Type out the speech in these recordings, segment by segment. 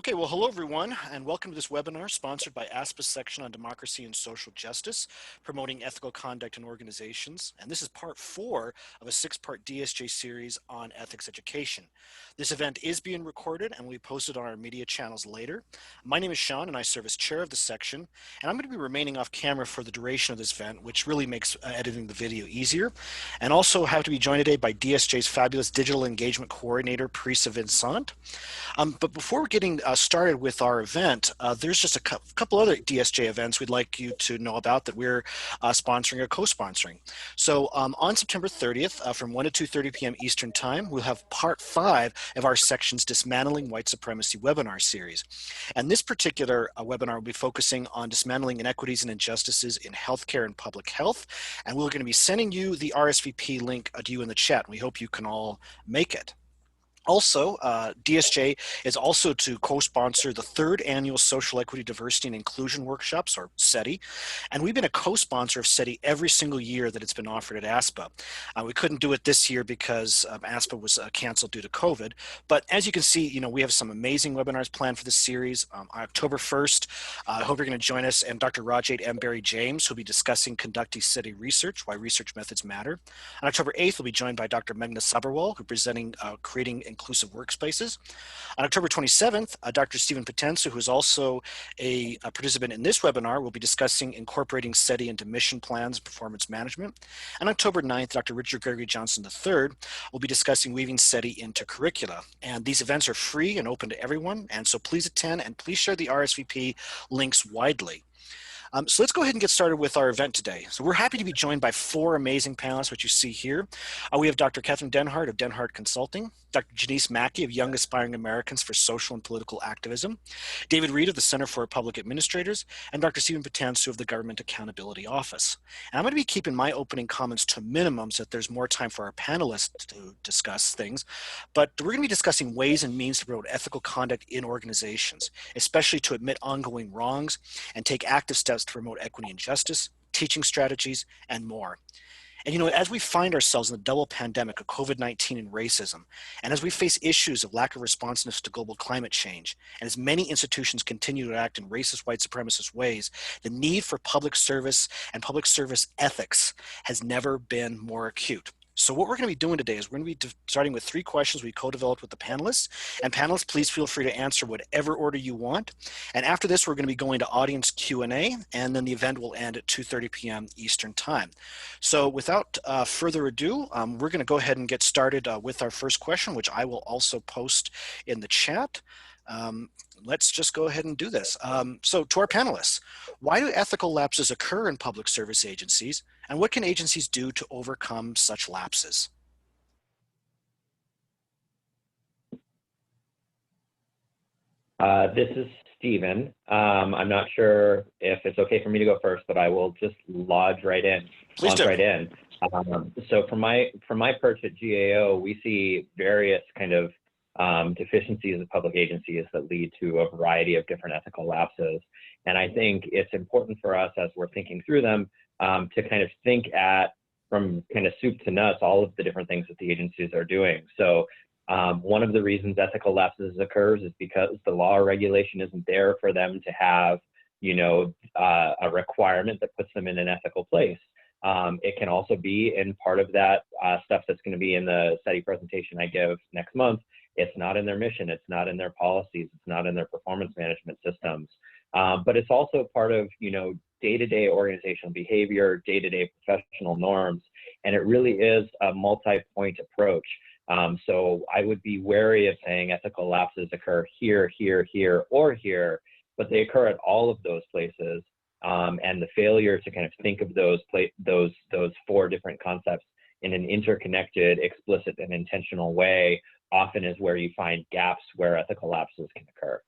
Okay, well, hello everyone, and welcome to this webinar sponsored by ASPA's section on democracy and social justice, promoting ethical conduct in organizations. And this is part 4 of a 6-part DSJ series on ethics education. This event is being recorded and will be posted on our media channels later. My name is Sean, and I serve as chair of the section, and I'm going to be remaining off camera for the duration of this event, which really makes editing the video easier. And also have to be joined today by DSJ's fabulous digital engagement coordinator, Parisa Vincent. But before we're getting started with our event, there's just a couple other DSJ events we'd like you to know about that we're sponsoring or co-sponsoring. So on September 30th, from 1 to 2:30 p.m. Eastern Time, we'll have part 5 of our section's Dismantling White Supremacy webinar series. And this particular webinar will be focusing on dismantling inequities and injustices in healthcare and public health. And we're going to be sending you the RSVP link to you in the chat. We hope you can all make it. Also, DSJ is also to co-sponsor the 3rd Annual Social Equity, Diversity, and Inclusion Workshops, or SETI, and we've been a co-sponsor of SETI every single year that it's been offered at ASPA. We couldn't do it this year because ASPA was canceled due to COVID, but as you can see, we have some amazing webinars planned for this series. On October 1st, I hope you're going to join us, and Dr. Rajat M. Barry James, who'll be discussing conducting SETI research, why research methods matter. On October 8th, we'll be joined by Dr. Meghna Sabharwal, who's presenting creating inclusive workspaces. On October 27th, Dr. Stephen Putansu, who is also a participant in this webinar, will be discussing incorporating SETI into mission plans and performance management. And October 9th, Dr. Richard Gregory Johnson III will be discussing weaving SETI into curricula. And these events are free and open to everyone, and so please attend and please share the RSVP links widely. So let's go ahead and get started with our event today. So we're happy to be joined by 4 amazing panelists, which you see here. We have Dr. Kathryn Denhardt of Denhardt Consulting, Dr. Janiece Mackey of Young Aspiring Americans for Social and Political Activism, David Reed of the Center for Public Administrators, and Dr. Stephen Putansu of the Government Accountability Office. And I'm going to be keeping my opening comments to minimum so that there's more time for our panelists to discuss things. But we're going to be discussing ways and means to promote ethical conduct in organizations, especially to admit ongoing wrongs and take active steps to promote equity and justice, teaching strategies, and more. And as we find ourselves in the double pandemic of COVID-19 and racism, and as we face issues of lack of responsiveness to global climate change, and as many institutions continue to act in racist, white supremacist ways, the need for public service and public service ethics has never been more acute. So what we're going to be doing today is we're going to be starting with 3 questions we co-developed with the panelists. And panelists, please feel free to answer whatever order you want. And after this, we're going to be going to audience Q&A, and then the event will end at 2:30 p.m. Eastern Time. So without further ado, we're going to go ahead and get started with our first question, which I will also post in the chat. Let's just go ahead and do this. So to our panelists, why do ethical lapses occur in public service agencies, and what can agencies do to overcome such lapses? This is Stephen. I'm not sure if it's okay for me to go first, but I will just lodge right in. Please do. Right in. So from my perch at GAO, we see various kind of deficiencies of public agencies that lead to a variety of different ethical lapses. And I think it's important for us as we're thinking through them to kind of think at, from kind of soup to nuts, all of the different things that the agencies are doing. So one of the reasons ethical lapses occurs is because the law or regulation isn't there for them to have, a requirement that puts them in an ethical place. It can also be in part of that stuff that's going to be in the SETI presentation I give next month. It's not in their mission, it's not in their policies, it's not in their performance management systems. But it's also part of, day-to-day organizational behavior, day-to-day professional norms, and it really is a multi-point approach. So I would be wary of saying ethical lapses occur here, here, here, or here, but they occur at all of those places. And the failure to kind of think of those 4 different concepts in an interconnected, explicit, and intentional way often is where you find gaps where ethical lapses can occur.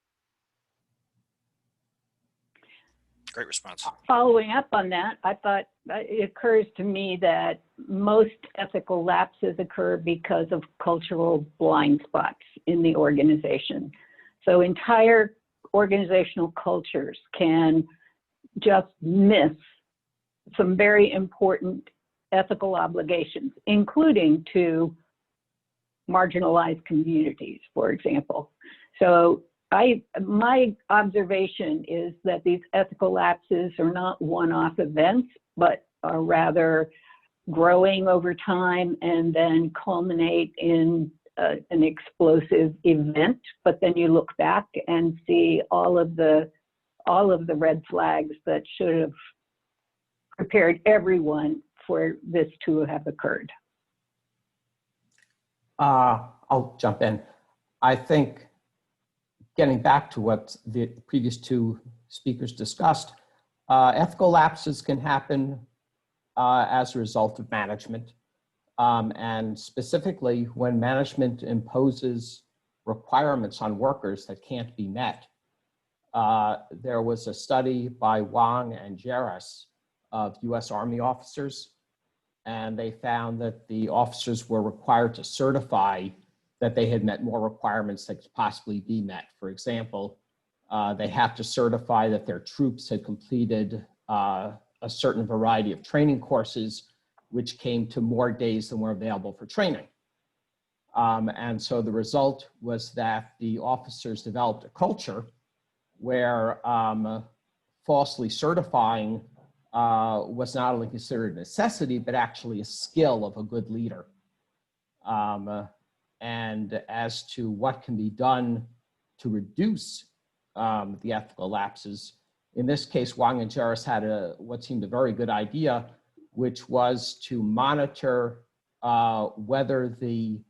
Great response. Following up on that, I thought it occurs to me that most ethical lapses occur because of cultural blind spots in the organization. So entire organizational cultures can just miss some very important ethical obligations, including to marginalized communities, for example. So my observation is that these ethical lapses are not one-off events, but are rather growing over time and then culminate in an explosive event. But then you look back and see all of the red flags that should have prepared everyone for this to have occurred. I'll jump in. I think getting back to what the previous two speakers discussed, ethical lapses can happen as a result of management. And specifically when management imposes requirements on workers that can't be met. There was a study by Wang and Janiece of US Army officers, and they found that the officers were required to certify that they had met more requirements that could possibly be met. For example, they have to certify that their troops had completed a certain variety of training courses, which came to more days than were available for training. And so the result was that the officers developed a culture where falsely certifying was not only considered a necessity, but actually a skill of a good leader. And as to what can be done to reduce the ethical lapses, in this case, Wang and Janiece had what seemed a very good idea, which was to monitor whether the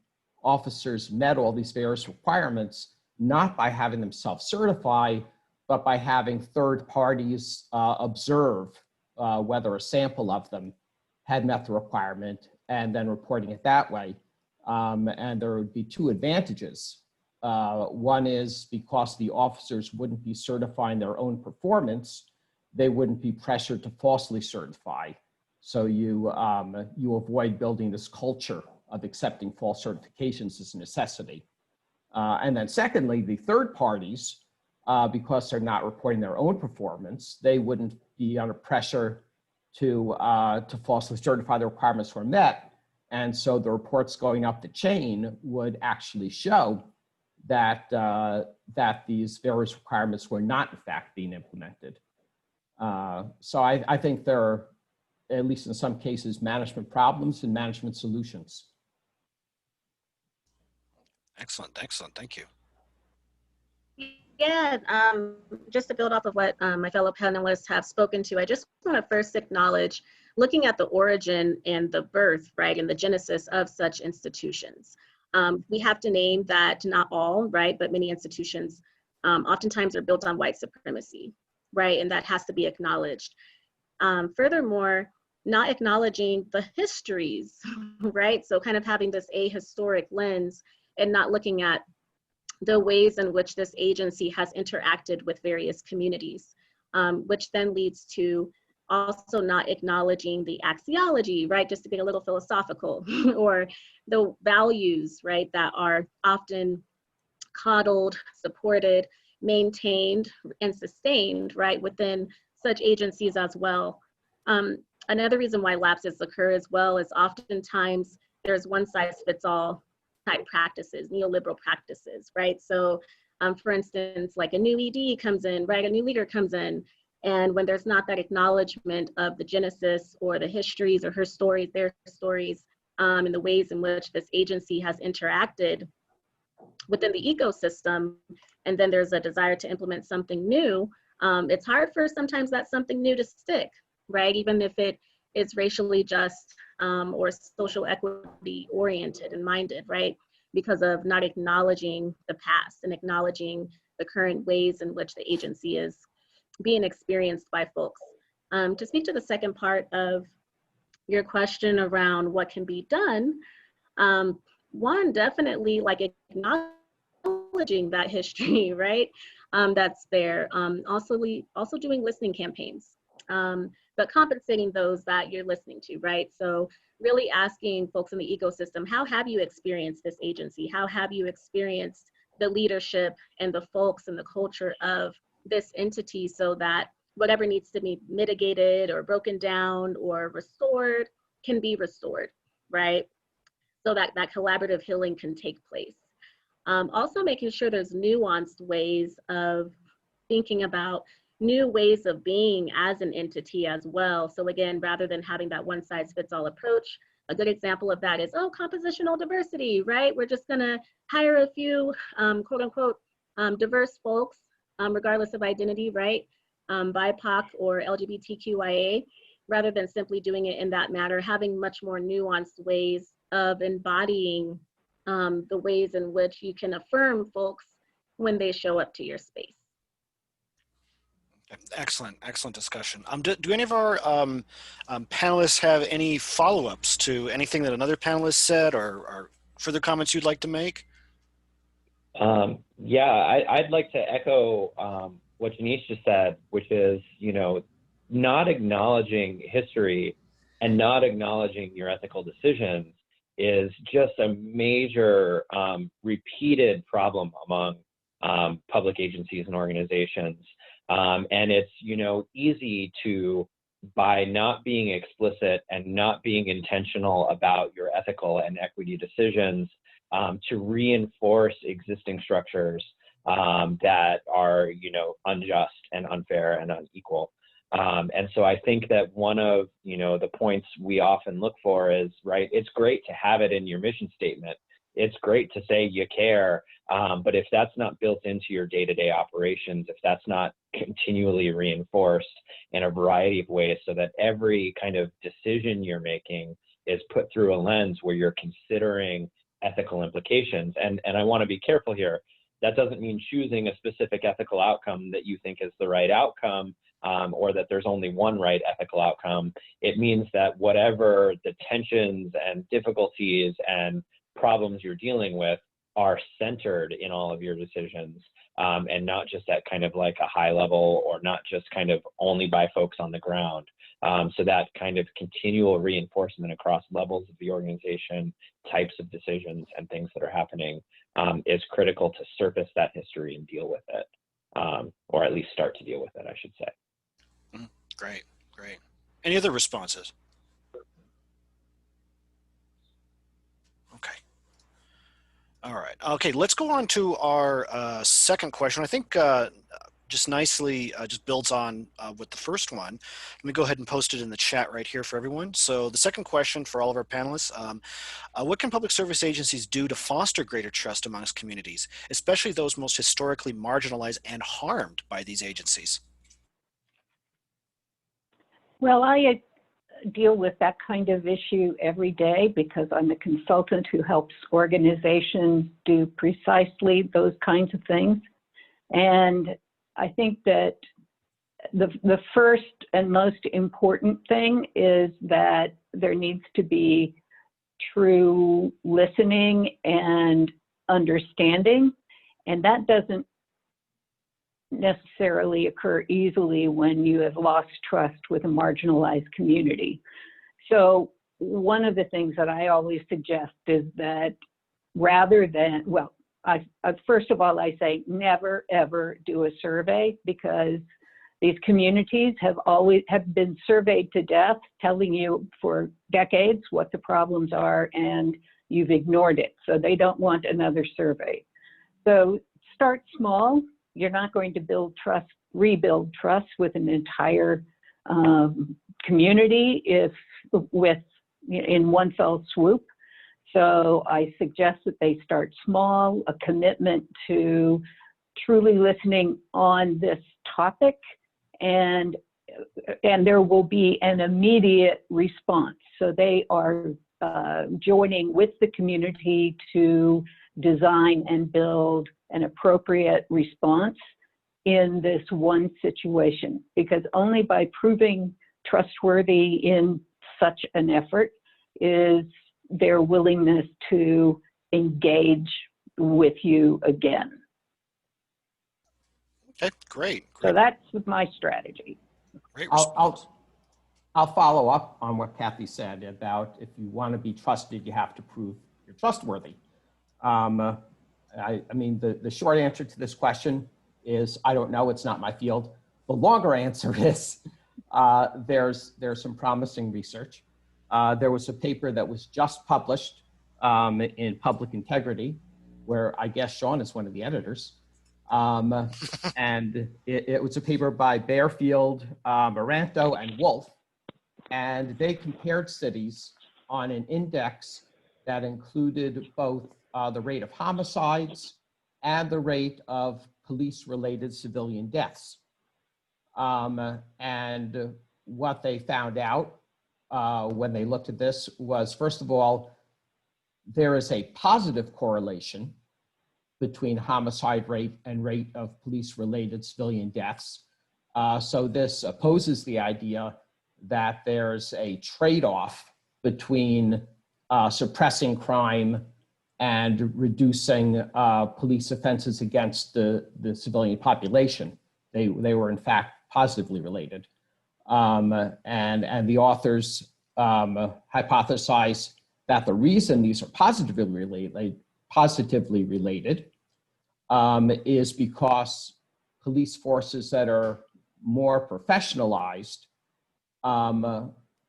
officers met all these various requirements, not by having them self-certify, but by having third parties observe whether a sample of them had met the requirement and then reporting it that way. And there would be two advantages. One is because the officers wouldn't be certifying their own performance, they wouldn't be pressured to falsely certify. So you avoid building this culture of accepting false certifications as a necessity. And then secondly, the third parties, because they're not reporting their own performance, they wouldn't be under pressure to falsely certify the requirements were met. And so the reports going up the chain would actually show that, that these various requirements were not in fact being implemented. So I think there are, at least in some cases, management problems and management solutions. Excellent, excellent, thank you. Yeah, just to build off of what my fellow panelists have spoken to, I just want to first acknowledge looking at the origin and the birth, right, and the genesis of such institutions. We have to name that not all, right, but many institutions oftentimes are built on white supremacy, right, and that has to be acknowledged. Furthermore, not acknowledging the histories, right, so kind of having this ahistoric lens and not looking at the ways in which this agency has interacted with various communities, which then leads to also not acknowledging the axiology, right, just to get a little philosophical, or the values, right, that are often coddled, supported, maintained, and sustained, right, within such agencies as well. Another reason why lapses occur as well is oftentimes there's one size fits all type practices, neoliberal practices, right? So for instance, like a new ED comes in, right? A new leader comes in, and when there's not that acknowledgement of the genesis or the histories or her stories, their stories, and the ways in which this agency has interacted within the ecosystem, and then there's a desire to implement something new, it's hard for sometimes that something new to stick, right? Even if it is racially just or social equity oriented and minded, right? Because of not acknowledging the past and acknowledging the current ways in which the agency is being experienced by folks. To speak to the second part of your question around what can be done, one, definitely like acknowledging that history, right? That's there. Also doing listening campaigns. But compensating those that you're listening to, right? So really asking folks in the ecosystem, how have you experienced this agency? How have you experienced the leadership and the folks and the culture of this entity, so that whatever needs to be mitigated or broken down or restored can be restored, right? So that that collaborative healing can take place. Also making sure there's nuanced ways of thinking about new ways of being as an entity as well. So again, rather than having that one size fits all approach, a good example of that is, oh, compositional diversity, right? We're just gonna hire a few quote unquote diverse folks, regardless of identity, right? BIPOC or LGBTQIA, rather than simply doing it in that manner, having much more nuanced ways of embodying the ways in which you can affirm folks when they show up to your space. Excellent, excellent discussion. Do any of our panelists have any follow-ups to anything that another panelist said, or further comments you'd like to make? Yeah, I'd like to echo what Janiece just said, which is, not acknowledging history and not acknowledging your ethical decisions is just a major repeated problem among public agencies and organizations. And it's, easy to, by not being explicit and not being intentional about your ethical and equity decisions, to reinforce existing structures that are, unjust and unfair and unequal. And so I think that one of, the points we often look for is, right, it's great to have it in your mission statement. It's great to say you care, but if that's not built into your day-to-day operations, if that's not continually reinforced in a variety of ways so that every kind of decision you're making is put through a lens where you're considering ethical implications. And I want to be careful here. That doesn't mean choosing a specific ethical outcome that you think is the right outcome, or that there's only one right ethical outcome. It means that whatever the tensions and difficulties and problems you're dealing with are centered in all of your decisions, and not just at kind of like a high level, or not just kind of only by folks on the ground. So that kind of continual reinforcement across levels of the organization, types of decisions and things that are happening, is critical to surface that history and deal with it, or at least start to deal with it, I should say. Great, great. Any other responses? Okay. All right. Okay, let's go on to our second question. I think just nicely just builds on with the first one. Let me go ahead and post it in the chat right here for everyone. So the second question for all of our panelists, what can public service agencies do to foster greater trust amongst communities, especially those most historically marginalized and harmed by these agencies? Well, I deal with that kind of issue every day because I'm a consultant who helps organizations do precisely those kinds of things. And I think that the first and most important thing is that there needs to be true listening and understanding. And that doesn't necessarily occur easily when you have lost trust with a marginalized community. So one of the things that I always suggest is that rather than, well, first of all, I say never, ever do a survey, because these communities have been surveyed to death, telling you for decades what the problems are, and you've ignored it. So they don't want another survey. So start small. You're not going to rebuild trust with an entire community in one fell swoop. So I suggest that they start small, a commitment to truly listening on this topic, and there will be an immediate response. So they are joining with the community to design and build an appropriate response in this one situation, because only by proving trustworthy in such an effort is their willingness to engage with you again. Okay, great. So that's my strategy. Great response. I'll follow up on what Kathy said about, if you want to be trusted, you have to prove you're trustworthy. I mean, the short answer to this question is, I don't know, it's not my field. The longer answer is, there's some promising research. There was a paper that was just published in Public Integrity where I guess Sean is one of the editors. And it was a paper by Bearfield, Maranto, and Wolf. And they compared cities on an index that included both the rate of homicides and the rate of police-related civilian deaths. And what they found out when they looked at this was, first of all, there is a positive correlation between homicide rate and rate of police-related civilian deaths. So this opposes the idea that there's a trade-off between suppressing crime and reducing police offenses against the civilian population. They were in fact positively related. And the authors hypothesize that the reason these are positively related is because police forces that are more professionalized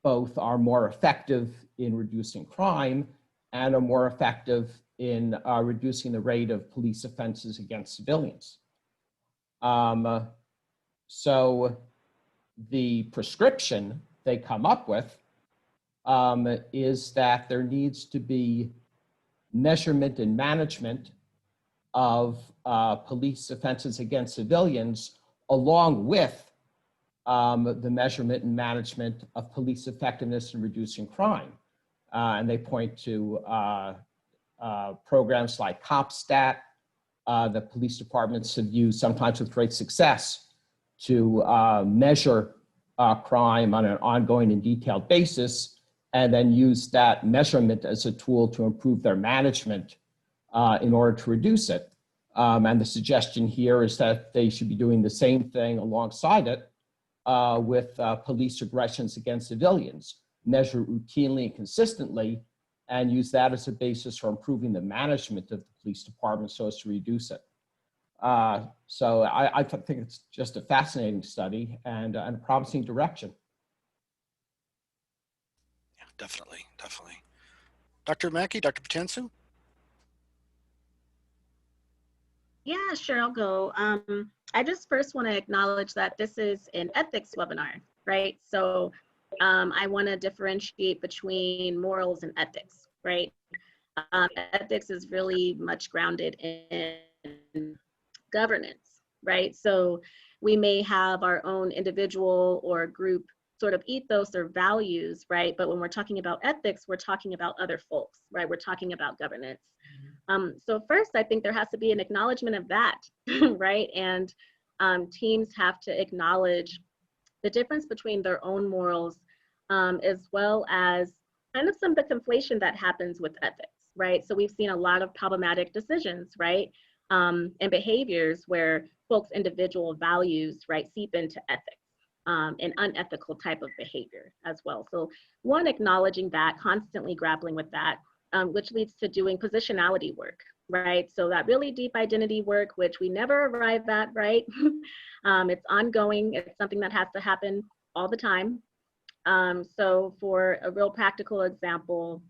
both are more effective in reducing crime and are more effective in reducing the rate of police offenses against civilians. So the prescription they come up with is that there needs to be measurement and management of police offenses against civilians, along with the measurement and management of police effectiveness in reducing crime. And they point to programs like CompStat that police departments have used, sometimes with great success, to measure crime on an ongoing and detailed basis, and then use that measurement as a tool to improve their management in order to reduce it. And the suggestion here is that they should be doing the same thing alongside it with police aggressions against civilians, measure routinely and consistently, and use that as a basis for improving the management of the police department so as to reduce it. So I think it's just a fascinating study and a promising direction. Yeah, definitely. Dr. Mackey, Dr. Putansu? Yeah, sure, I'll go. I just first want to acknowledge that this is an ethics webinar, right? So I want to differentiate between morals and ethics, right? Ethics is really much grounded in governance, right? So we may have our own individual or group sort of ethos or values, right? But when we're talking about ethics, we're talking about other folks, right? We're talking about governance. So first, I think there has to be an acknowledgement of that, right? And teams have to acknowledge the difference between their own morals as well as kind of some of the conflation that happens with ethics, right? So we've seen a lot of problematic decisions, right? And behaviors where folks' individual values, right, seep into ethics and unethical type of behavior as well. So one, acknowledging that, constantly grappling with that, which leads to doing positionality work, right? So that really deep identity work, which we never arrive at, right? It's ongoing. It's something that has to happen all the time. So for a real practical example,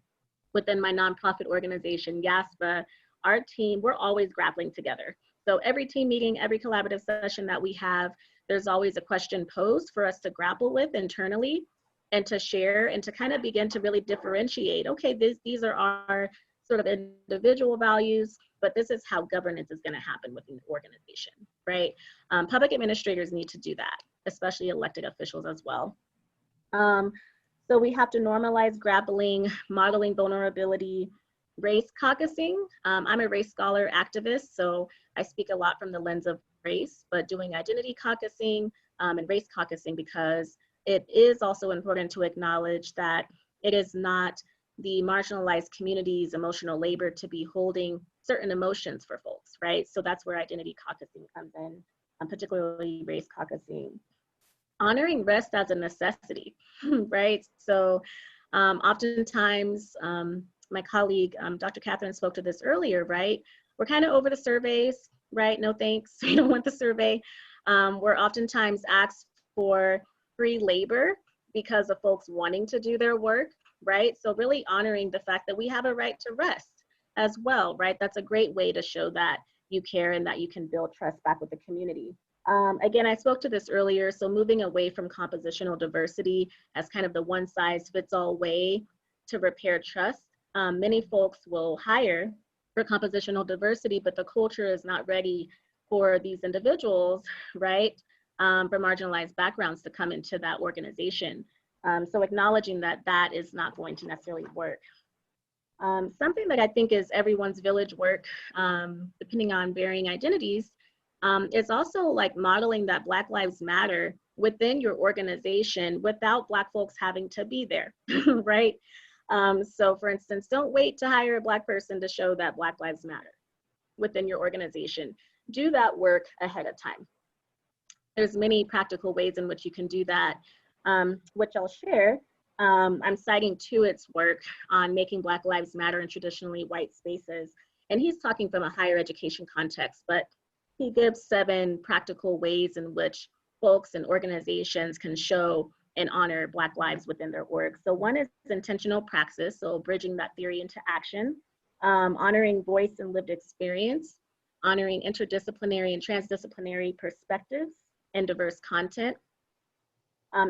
within my nonprofit organization, YASPA, our team, we're always grappling together. So every team meeting, every collaborative session that we have, there's always a question posed for us to grapple with internally and to share and to kind of begin to really differentiate, okay, these are our sort of individual values, but this is how governance is going to happen within the organization, right? Public administrators need to do that, especially elected officials as well. So we have to normalize grappling, modeling vulnerability, race caucusing. I'm a race scholar activist, so I speak a lot from the lens of race, but doing identity caucusing and race caucusing, because it is also important to acknowledge that it is not the marginalized community's emotional labor to be holding certain emotions for folks, right? So that's where identity caucusing comes in, particularly race caucusing. Honoring rest as a necessity, right? So oftentimes, my colleague, Dr. Kathryn spoke to this earlier, right? We're kind of over the surveys, right? No thanks, we don't want the survey. We're oftentimes asked for free labor because of folks wanting to do their work, right? So really honoring the fact that we have a right to rest, as well, right? That's a great way to show that you care and that you can build trust back with the community. Again, I spoke to this earlier, so moving away from compositional diversity as kind of the one size fits all way to repair trust. Many folks will hire for compositional diversity, but the culture is not ready for these individuals, right, from marginalized backgrounds to come into that organization. So acknowledging that that is not going to necessarily work. Something that I think is everyone's village work, depending on varying identities, is also like modeling that Black Lives Matter within your organization without Black folks having to be there, right? So for instance, don't wait to hire a Black person to show that Black Lives Matter within your organization. Do that work ahead of time. There's many practical ways in which you can do that, which I'll share. I'm citing Tuitt's work on making Black Lives Matter in traditionally white spaces. And he's talking from a higher education context, but he gives 7 practical ways in which folks and organizations can show and honor Black lives within their org. So one is intentional praxis, so bridging that theory into action, honoring voice and lived experience, honoring interdisciplinary and transdisciplinary perspectives and diverse content,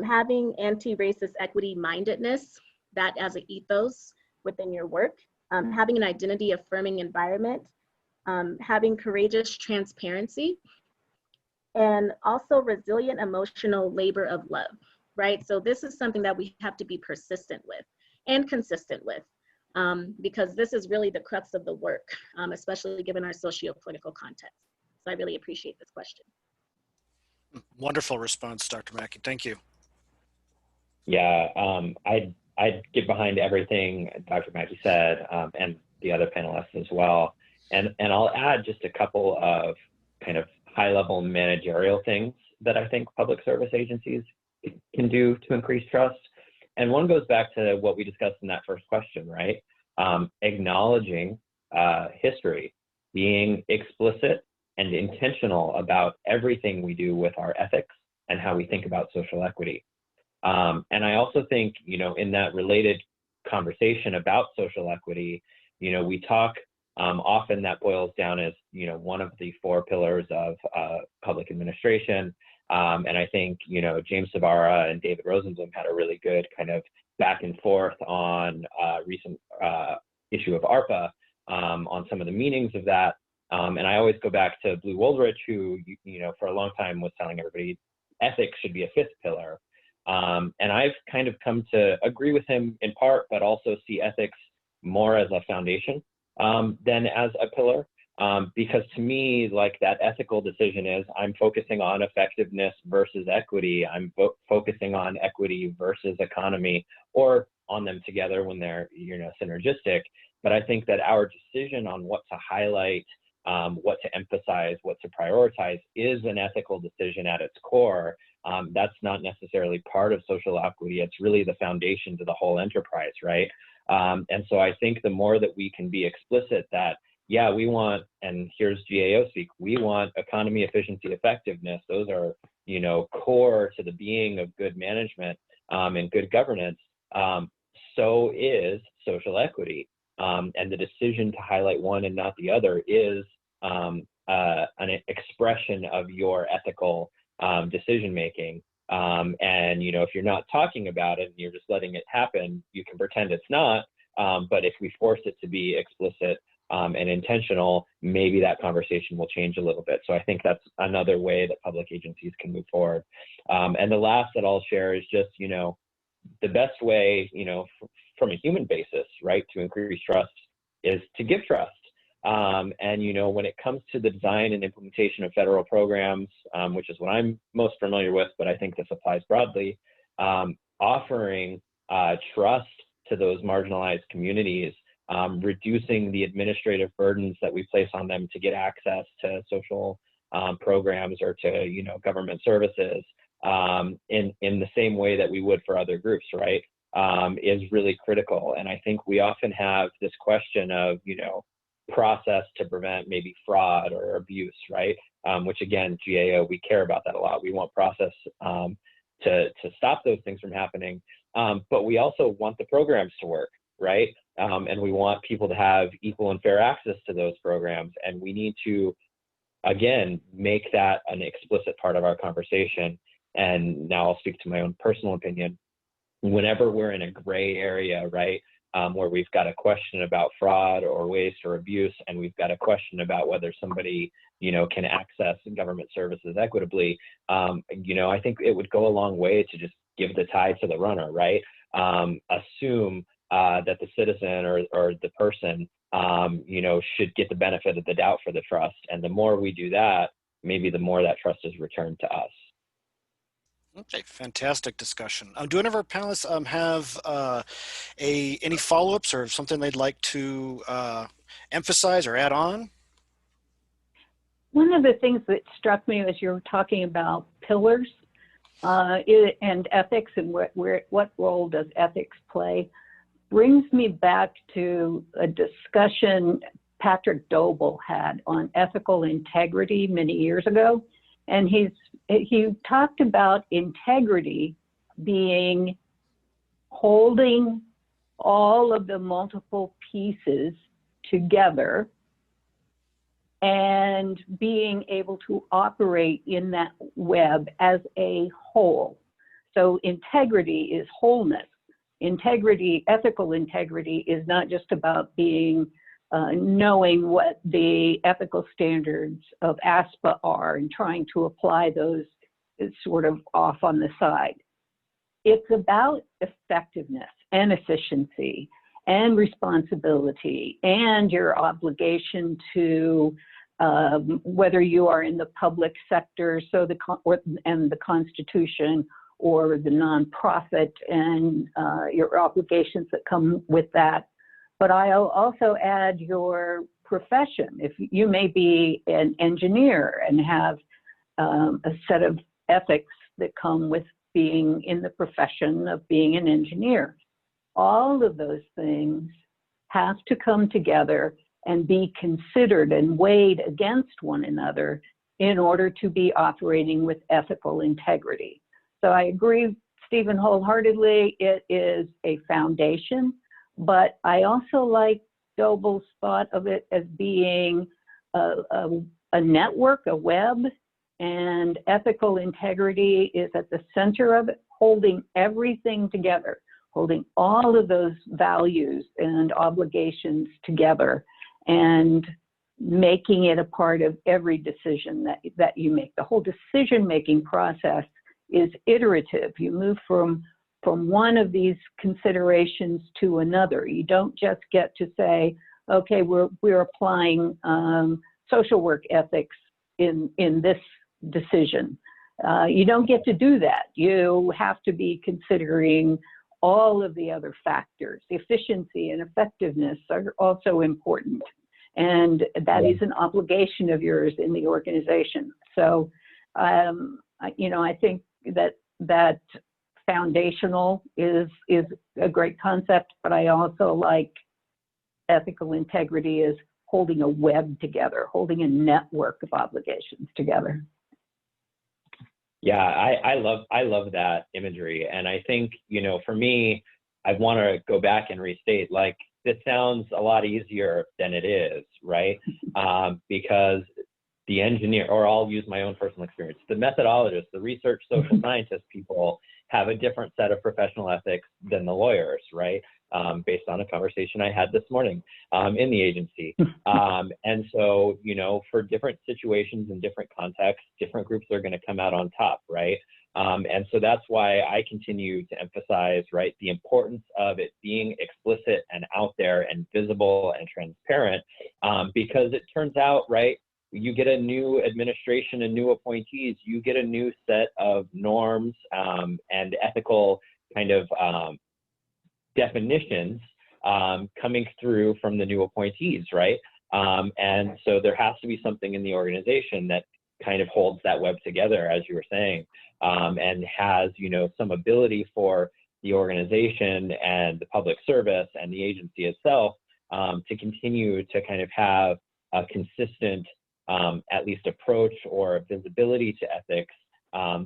having anti-racist equity mindedness, that as an ethos within your work, having an identity affirming environment, having courageous transparency, and also resilient emotional labor of love, right? So this is something that we have to be persistent with and consistent with, because this is really the crux of the work, especially given our socio-political context. So I really appreciate this question. Wonderful response, Dr. Mackey. Thank you. Yeah, I'd get behind everything Dr. Mackey said, and the other panelists as well. And I'll add just a couple of kind of high-level managerial things that I think public service agencies can do to increase trust. And one goes back to what we discussed in that first question, right? Acknowledging history, being explicit and intentional about everything we do with our ethics and how we think about social equity. And I also think, you know, in that related conversation about social equity, you know, we talk often that boils down as, you know, one of the 4 pillars of public administration. And I think, you know, James Savara and David Rosenblum had a really good kind of back and forth on recent issue of ARPA on some of the meanings of that. And I always go back to Blue Woolrich, who, you know, for a long time was telling everybody ethics should be a 5th pillar. And I've kind of come to agree with him in part, but also see ethics more as a foundation than as a pillar. Because to me, like, that ethical decision is I'm focusing on effectiveness versus equity. I'm focusing on equity versus economy, or on them together when they're, you know, synergistic. But I think that our decision on what to highlight, what to emphasize, what to prioritize is an ethical decision at its core. That's not necessarily part of social equity. It's really the foundation to the whole enterprise, right? And so I think the more that we can be explicit that, yeah, we want, and here's GAO speak, we want economy, efficiency, effectiveness. Those are, you know, core to the being of good management and good governance. So is social equity. And the decision to highlight one and not the other is an expression of your ethical decision-making. And, you know, if you're not talking about it and you're just letting it happen, you can pretend it's not. But if we force it to be explicit and intentional, maybe that conversation will change a little bit. So I think that's another way that public agencies can move forward. And the last that I'll share is just, you know, the best way, you know, from a human basis, right, to increase trust is to give trust. And, you know, when it comes to the design and implementation of federal programs, which is what I'm most familiar with, but I think this applies broadly, offering trust to those marginalized communities, reducing the administrative burdens that we place on them to get access to social programs or to, you know, government services in the same way that we would for other groups, right, is really critical. And I think we often have this question of, you know, process to prevent maybe fraud or abuse, right? Which again, GAO, we care about that a lot. We want process to stop those things from happening. But we also want the programs to work, right? and we want people to have equal and fair access to those programs. And we need to, again, make that an explicit part of our conversation. And now I'll speak to my own personal opinion. Whenever we're in a gray area, right, where we've got a question about fraud or waste or abuse, and we've got a question about whether somebody, can access government services equitably, I think it would go a long way to just give the tie to the runner, right? Assume that the citizen or the person, should get the benefit of the doubt for the trust. And the more we do that, maybe the more that trust is returned to us. Okay, fantastic discussion. Do any of our panelists have any follow-ups or something they'd like to emphasize or add on? One of the things that struck me as you were talking about pillars and ethics and what role does ethics play brings me back to a discussion Patrick Doble had on ethical integrity many years ago. And he talked about integrity being holding all of the multiple pieces together and being able to operate in that web as a whole. So integrity is wholeness. Integrity, ethical integrity, is not just about being knowing what the ethical standards of ASPA are and trying to apply those sort of off on the side. It's about effectiveness and efficiency and responsibility and your obligation to whether you are in the public sector, so and the Constitution, or the nonprofit and your obligations that come with that. But I'll also add your profession. If you may be an engineer and have a set of ethics that come with being in the profession of being an engineer, all of those things have to come together and be considered and weighed against one another in order to be operating with ethical integrity. So I agree, Stephen, wholeheartedly. It is a foundation, but I also like Doble's thought of it as being a network, a web, and ethical integrity is at the center of it, holding everything together, holding all of those values and obligations together, and making it a part of every decision that you make. The whole decision-making process is iterative. You move from one of these considerations to another. You don't just get to say, okay, we're applying social work ethics in this decision. You don't get to do that. You have to be considering all of the other factors. Efficiency and effectiveness are also important. And that is an obligation of yours in the organization. So, I think that foundational is a great concept, but I also like ethical integrity as holding a web together, holding a network of obligations together. Yeah, I love that imagery. And I think, for me, I want to go back and restate, like, this sounds a lot easier than it is, right? Because the engineer, or I'll use my own personal experience, the methodologists, the research social scientist people have a different set of professional ethics than the lawyers, right? Based on a conversation I had this morning in the agency. And so, for different situations and different contexts, different groups are going to come out on top, right? And so that's why I continue to emphasize, right, the importance of it being explicit and out there and visible and transparent, because it turns out, right, you get a new administration and new appointees, you get a new set of norms and ethical kind of definitions coming through from the new appointees, right? And so there has to be something in the organization that kind of holds that web together, as you were saying, and has, some ability for the organization and the public service and the agency itself to continue to kind of have a consistent, at least approach or visibility to ethics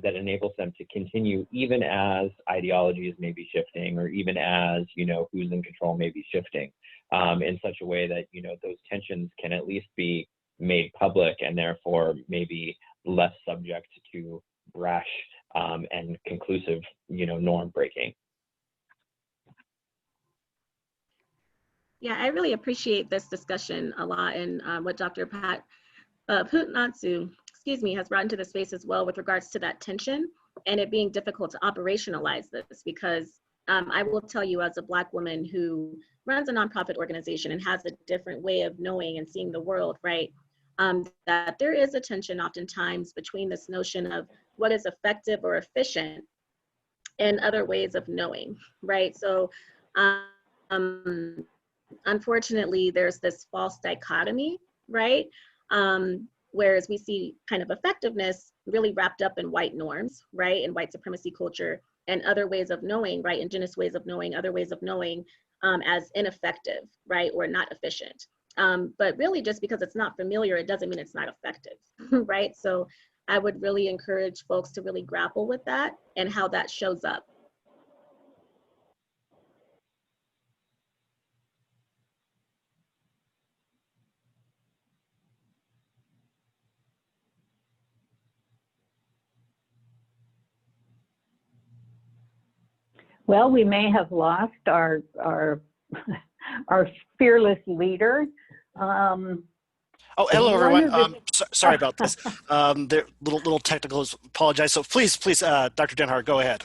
that enables them to continue even as ideologies may be shifting, or even as, who's in control may be shifting, in such a way that, those tensions can at least be made public, and therefore maybe less subject to brash and conclusive, norm breaking. Yeah, I really appreciate this discussion a lot, and what Dr. Putansu, has brought into the space as well with regards to that tension and it being difficult to operationalize this, because I will tell you, as a Black woman who runs a nonprofit organization and has a different way of knowing and seeing the world, right? That there is a tension oftentimes between this notion of what is effective or efficient and other ways of knowing, right? So unfortunately, there's this false dichotomy, right? Whereas we see kind of effectiveness really wrapped up in white norms, right? And white supremacy culture and other ways of knowing, right? Indigenous ways of knowing, other ways of knowing as ineffective, right? Or not efficient. But really just because it's not familiar, it doesn't mean it's not effective, right? So I would really encourage folks to really grapple with that and how that shows up. Well, we may have lost our our fearless leader. Oh, hello, everyone. Sorry about this. There little technicals. Apologize. So please, Dr. Denhardt, go ahead.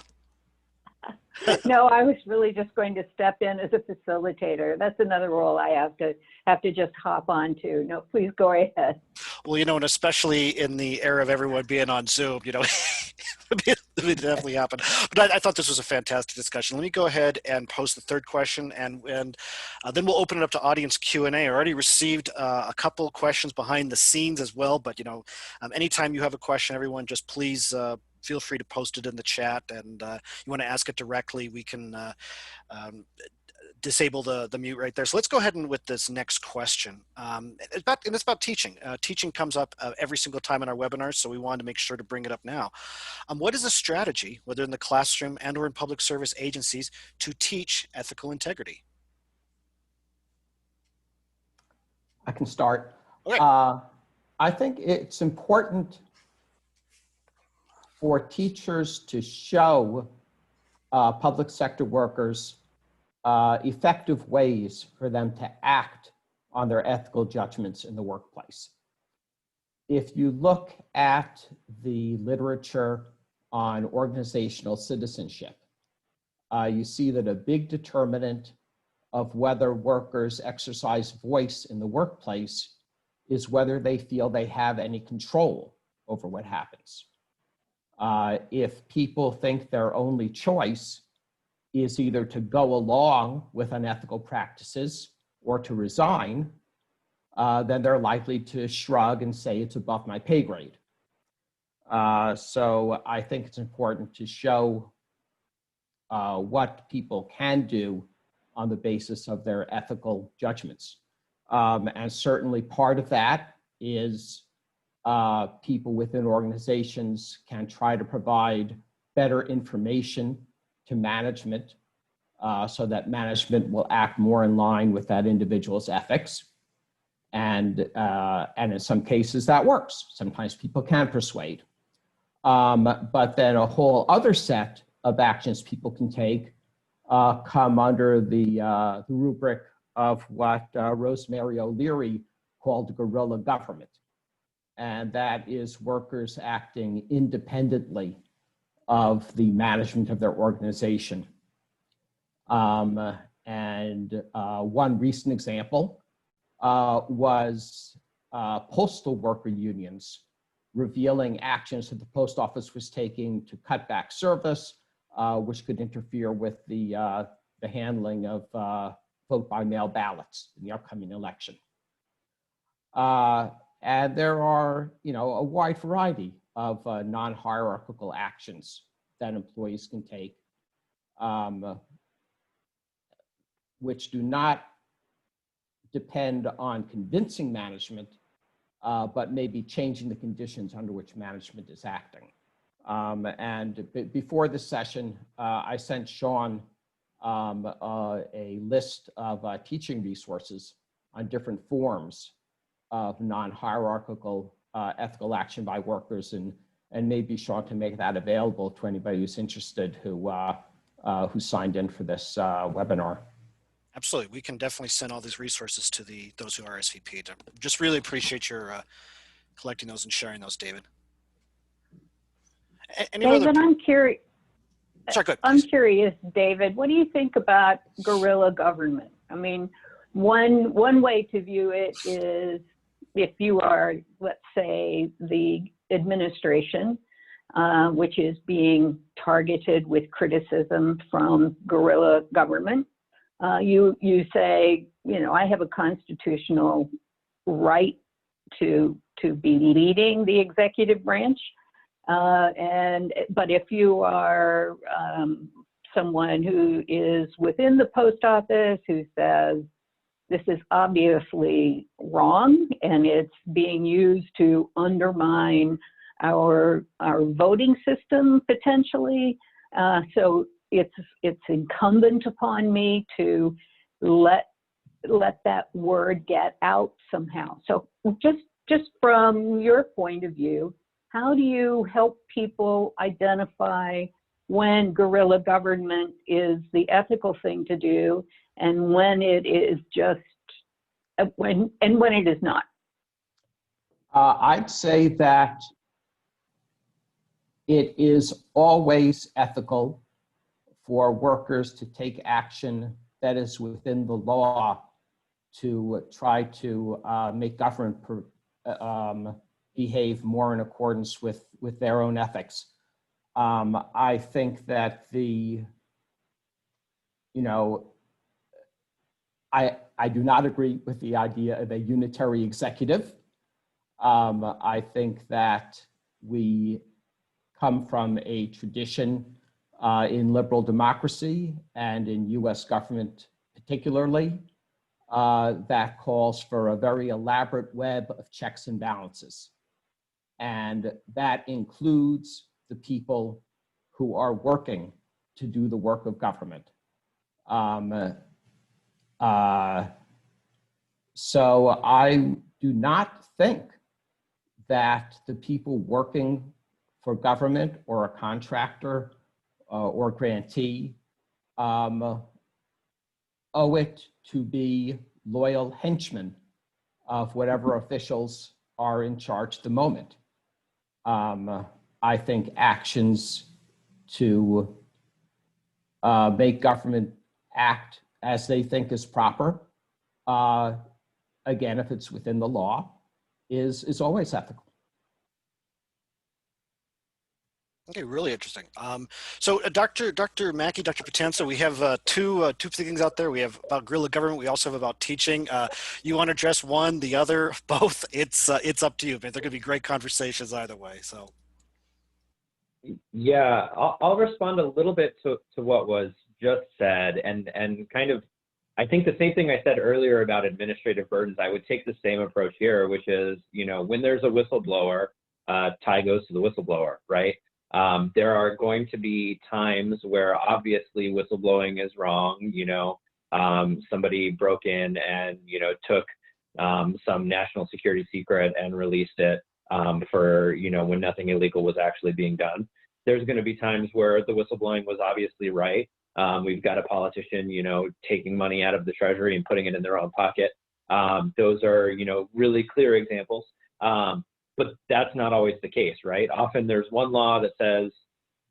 No, I was really just going to step in as a facilitator. That's another role I have to just hop on to. No, please go ahead. Well, and especially in the era of everyone being on Zoom, it would definitely happen. But I thought this was a fantastic discussion. Let me go ahead and post the third question, and then we'll open it up to audience Q&A. I already received a couple questions behind the scenes as well, but anytime you have a question, everyone, just please feel free to post it in the chat, and you want to ask it directly, we can disable the mute right there. So let's go ahead and with this next question. It's about teaching. Teaching comes up every single time in our webinars, so we wanted to make sure to bring it up now. What is a strategy, whether in the classroom and or in public service agencies, to teach ethical integrity? I can start. Okay. I think it's important for teachers to show public sector workers effective ways for them to act on their ethical judgments in the workplace. If you look at the literature on organizational citizenship, you see that a big determinant of whether workers exercise voice in the workplace is whether they feel they have any control over what happens. If people think their only choice is either to go along with unethical practices or to resign, then they're likely to shrug and say it's above my pay grade. So I think it's important to show what people can do on the basis of their ethical judgments. And certainly part of that is people within organizations can try to provide better information to management so that management will act more in line with that individual's ethics. And in some cases that works. Sometimes people can persuade. But then a whole other set of actions people can take come under the rubric of what Rosemary O'Leary called guerrilla government. And that is workers acting independently of the management of their organization. One recent example was postal worker unions revealing actions that the post office was taking to cut back service, which could interfere with the handling of vote by mail ballots in the upcoming election. And there are, a wide variety of non-hierarchical actions that employees can take, which do not depend on convincing management, but maybe changing the conditions under which management is acting. Before the session, I sent Sean a list of teaching resources on different forms of non-hierarchical ethical action by workers, and maybe Sean can make that available to anybody who's interested who signed in for this webinar. Absolutely, we can definitely send all these resources to those who RSVP'd. Just really appreciate your collecting those and sharing those, David. David, I'm curious. Sorry, go ahead, I'm please. curious, David. What do you think about guerrilla government? I mean, one way to view it is if you are, let's say, the administration, which is being targeted with criticism from guerrilla government, you say, you know, I have a constitutional right to be leading the executive branch. But if you are someone who is within the post office who says this is obviously wrong and it's being used to undermine our voting system potentially, so it's incumbent upon me to let that word get out somehow. So just from your point of view, how do you help people identify when guerrilla government is the ethical thing to do and when it is just, when it is not? I'd say that it is always ethical for workers to take action that is within the law to try to make government behave more in accordance with their own ethics. I think that I do not agree with the idea of a unitary executive. I think that we come from a tradition in liberal democracy and in US government particularly that calls for a very elaborate web of checks and balances. And that includes the people who are working to do the work of government. So I do not think that the people working for government or a contractor or grantee owe it to be loyal henchmen of whatever officials are in charge at the moment. I think actions to make government act as they think is proper, again, if it's within the law, is always ethical. Okay, really interesting. So Dr. Mackey, Dr. Putansu, we have two things out there. We have about guerrilla government. We also have about teaching. You want to address one, the other, both? It's up to you, but they're going to be great conversations either way. So. Yeah, I'll respond a little bit to what was just said, and kind of, I think the same thing I said earlier about administrative burdens, I would take the same approach here, which is, when there's a whistleblower, tie goes to the whistleblower, right? There are going to be times where obviously whistleblowing is wrong. Somebody broke in and, took some national security secret and released it for, when nothing illegal was actually being done. There's going to be times where the whistleblowing was obviously right. We've got a politician, taking money out of the treasury and putting it in their own pocket. Those are, really clear examples. But that's not always the case, right? Often there's one law that says,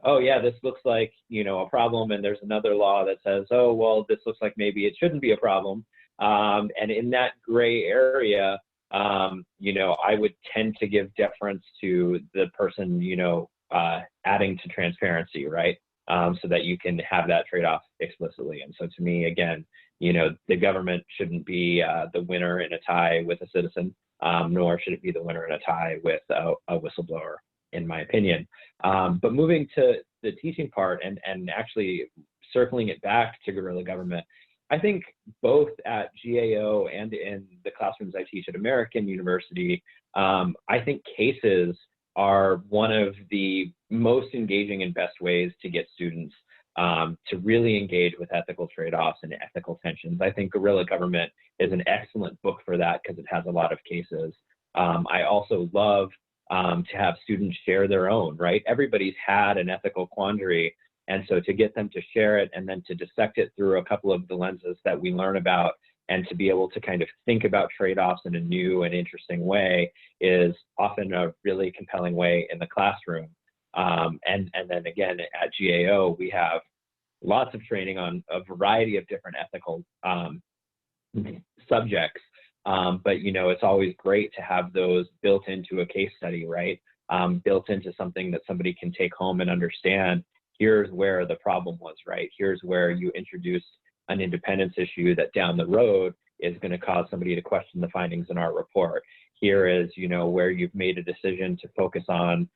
oh yeah, this looks like, a problem. And there's another law that says, oh, well, this looks like maybe it shouldn't be a problem. And in that gray area, I would tend to give deference to the person, adding to transparency, right? So that you can have that trade-off explicitly. And so to me, again, the government shouldn't be the winner in a tie with a citizen. Nor should it be the winner in a tie with a whistleblower, in my opinion. But moving to the teaching part and actually circling it back to guerrilla government, I think both at GAO and in the classrooms I teach at American University, I think cases are one of the most engaging and best ways to get students to really engage with ethical trade-offs and ethical tensions. I think Guerrilla Government is an excellent book for that because it has a lot of cases. I also love to have students share their own, right? Everybody's had an ethical quandary, and so to get them to share it and then to dissect it through a couple of the lenses that we learn about and to be able to kind of think about trade-offs in a new and interesting way is often a really compelling way in the classroom. And then again, at GAO, we have lots of training on a variety of different ethical subjects. But, you know, it's always great to have those built into a case study, right? Built into something that somebody can take home and understand. Here's where the problem was, right? Here's where you introduced an independence issue that down the road is going to cause somebody to question the findings in our report. Here is, you know, where you've made a decision to focus on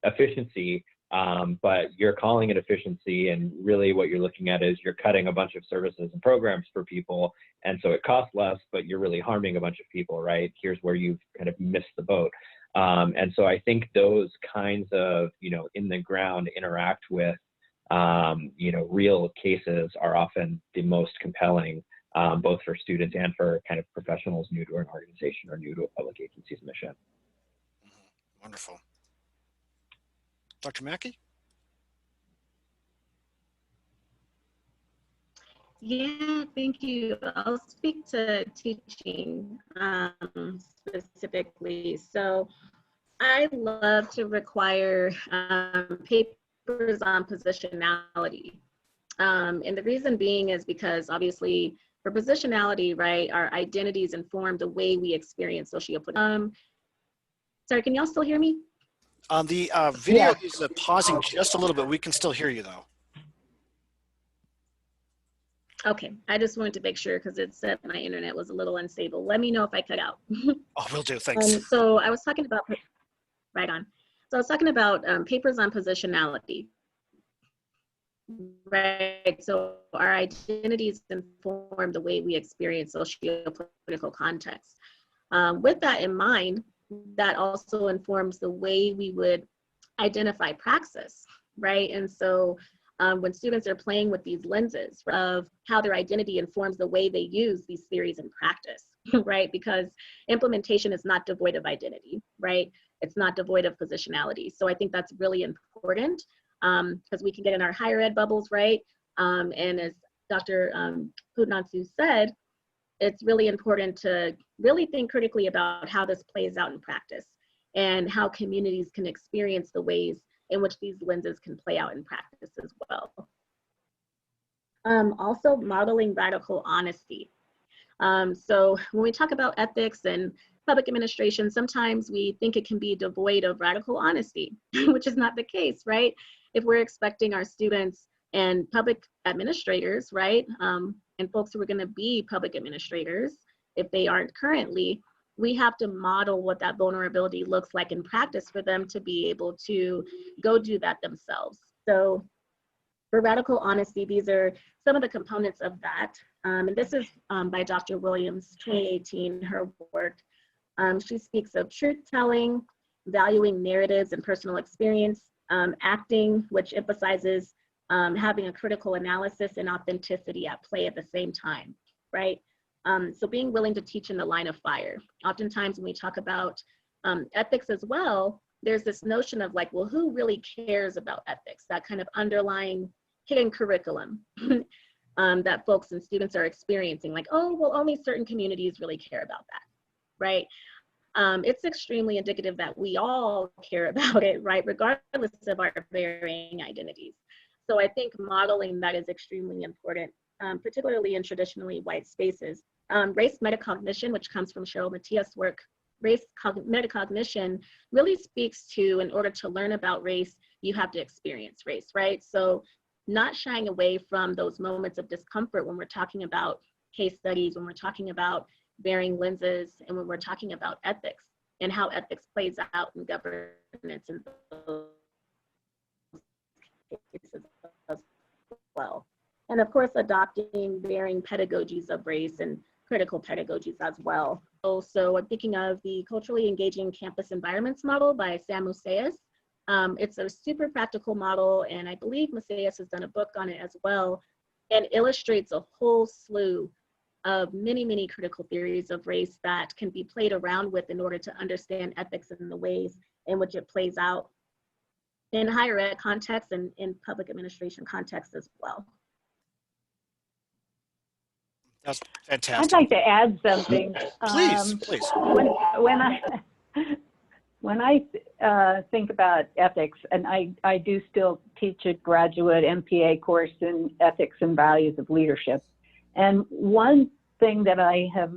efficiency, but you're calling it efficiency, and really what you're looking at is you're cutting a bunch of services and programs for people, and so it costs less, but you're really harming a bunch of people, right? Here's where you've kind of missed the boat. And so I think those kinds of, you know, in the ground interact with you know, real cases are often the most compelling, both for students and for kind of professionals new to an organization or new to a public agency's mission. Wonderful. Dr. Mackey? Yeah, thank you. I'll speak to teaching specifically. So I love to require papers on positionality. And the reason being is because obviously for positionality, right, our identities inform the way we experience sociopolitical. Sorry, can y'all still hear me? The video is pausing just a little bit. We can still hear you though. Okay, I just wanted to make sure because it said my internet was a little unstable. Let me know if I cut out. Oh, will do, thanks. So I was talking about, right on. So I was talking about papers on positionality, right? So our identities inform the way we experience socio-political context. With that in mind, that also informs the way we would identify praxis, right? And so when students are playing with these lenses of how their identity informs the way they use these theories in practice, right? Because implementation is not devoid of identity, right? It's not devoid of positionality. So I think that's really important because we can get in our higher ed bubbles, right? And as Dr. Putansu said, it's really important to really think critically about how this plays out in practice and how communities can experience the ways in which these lenses can play out in practice as well. Also modeling radical honesty. So when we talk about ethics and public administration, sometimes we think it can be devoid of radical honesty, which is not the case, right? If we're expecting our students and public administrators, right, and folks who are gonna be public administrators, if they aren't currently, we have to model what that vulnerability looks like in practice for them to be able to go do that themselves. So for radical honesty, these are some of the components of that. And this is by Dr. Williams, 2018, her work. She speaks of truth-telling, valuing narratives and personal experience, acting, which emphasizes having a critical analysis and authenticity at play at the same time, right? So being willing to teach in the line of fire. Oftentimes when we talk about ethics as well, there's this notion of like, well, who really cares about ethics? That kind of underlying hidden curriculum that folks and students are experiencing, like, oh, well, only certain communities really care about that, right? It's extremely indicative that we all care about it, right? Regardless of our varying identities. So I think modeling that is extremely important, particularly in traditionally white spaces. Race metacognition, which comes from Cheryl Matias' work, race metacognition really speaks to, in order to learn about race, you have to experience race, right? So not shying away from those moments of discomfort when we're talking about case studies, when we're talking about varying lenses, and when we're talking about ethics and how ethics plays out in governance and those cases as well. And of course, adopting varying pedagogies of race and critical pedagogies as well. So I'm thinking of the culturally engaging campus environments model by Sam Musaeus. It's a super practical model, and I believe Musaeus has done a book on it as well, and illustrates a whole slew of many, many critical theories of race that can be played around with in order to understand ethics and the ways in which it plays out in higher ed context and in public administration context as well. That's I'd fantastic. like to add something. Please. When I think about ethics, and I do still teach a graduate MPA course in ethics and values of leadership. And one thing that I have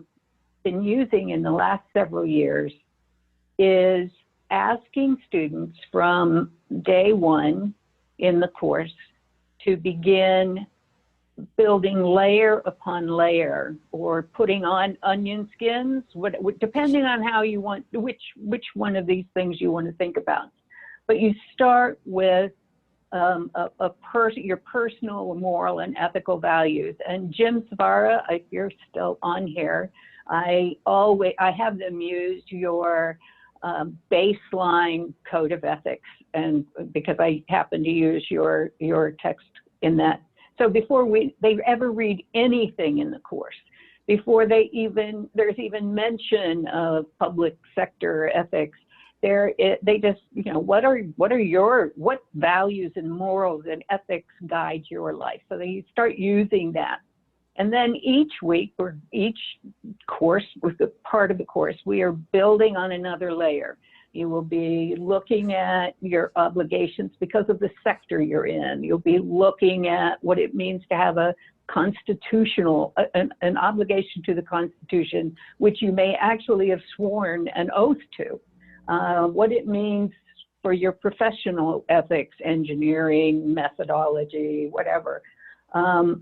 been using in the last several years is asking students from day one in the course to begin building layer upon layer, or putting on onion skins, depending on how you want, which one of these things you want to think about. But you start with your personal moral and ethical values. And Jim Svara, if you're still on here, I have them use your baseline code of ethics, and because I happen to use your text in that. So before they ever read anything in the course, before there's even mention of public sector ethics, they just, what values and morals and ethics guide your life? So they start using that. And then each week, or each course, with the part of the course, we are building on another layer. You will be looking at your obligations because of the sector you're in. You'll be looking at what it means to have a constitutional, an obligation to the Constitution, which you may actually have sworn an oath to. What it means for your professional ethics, engineering, methodology, whatever.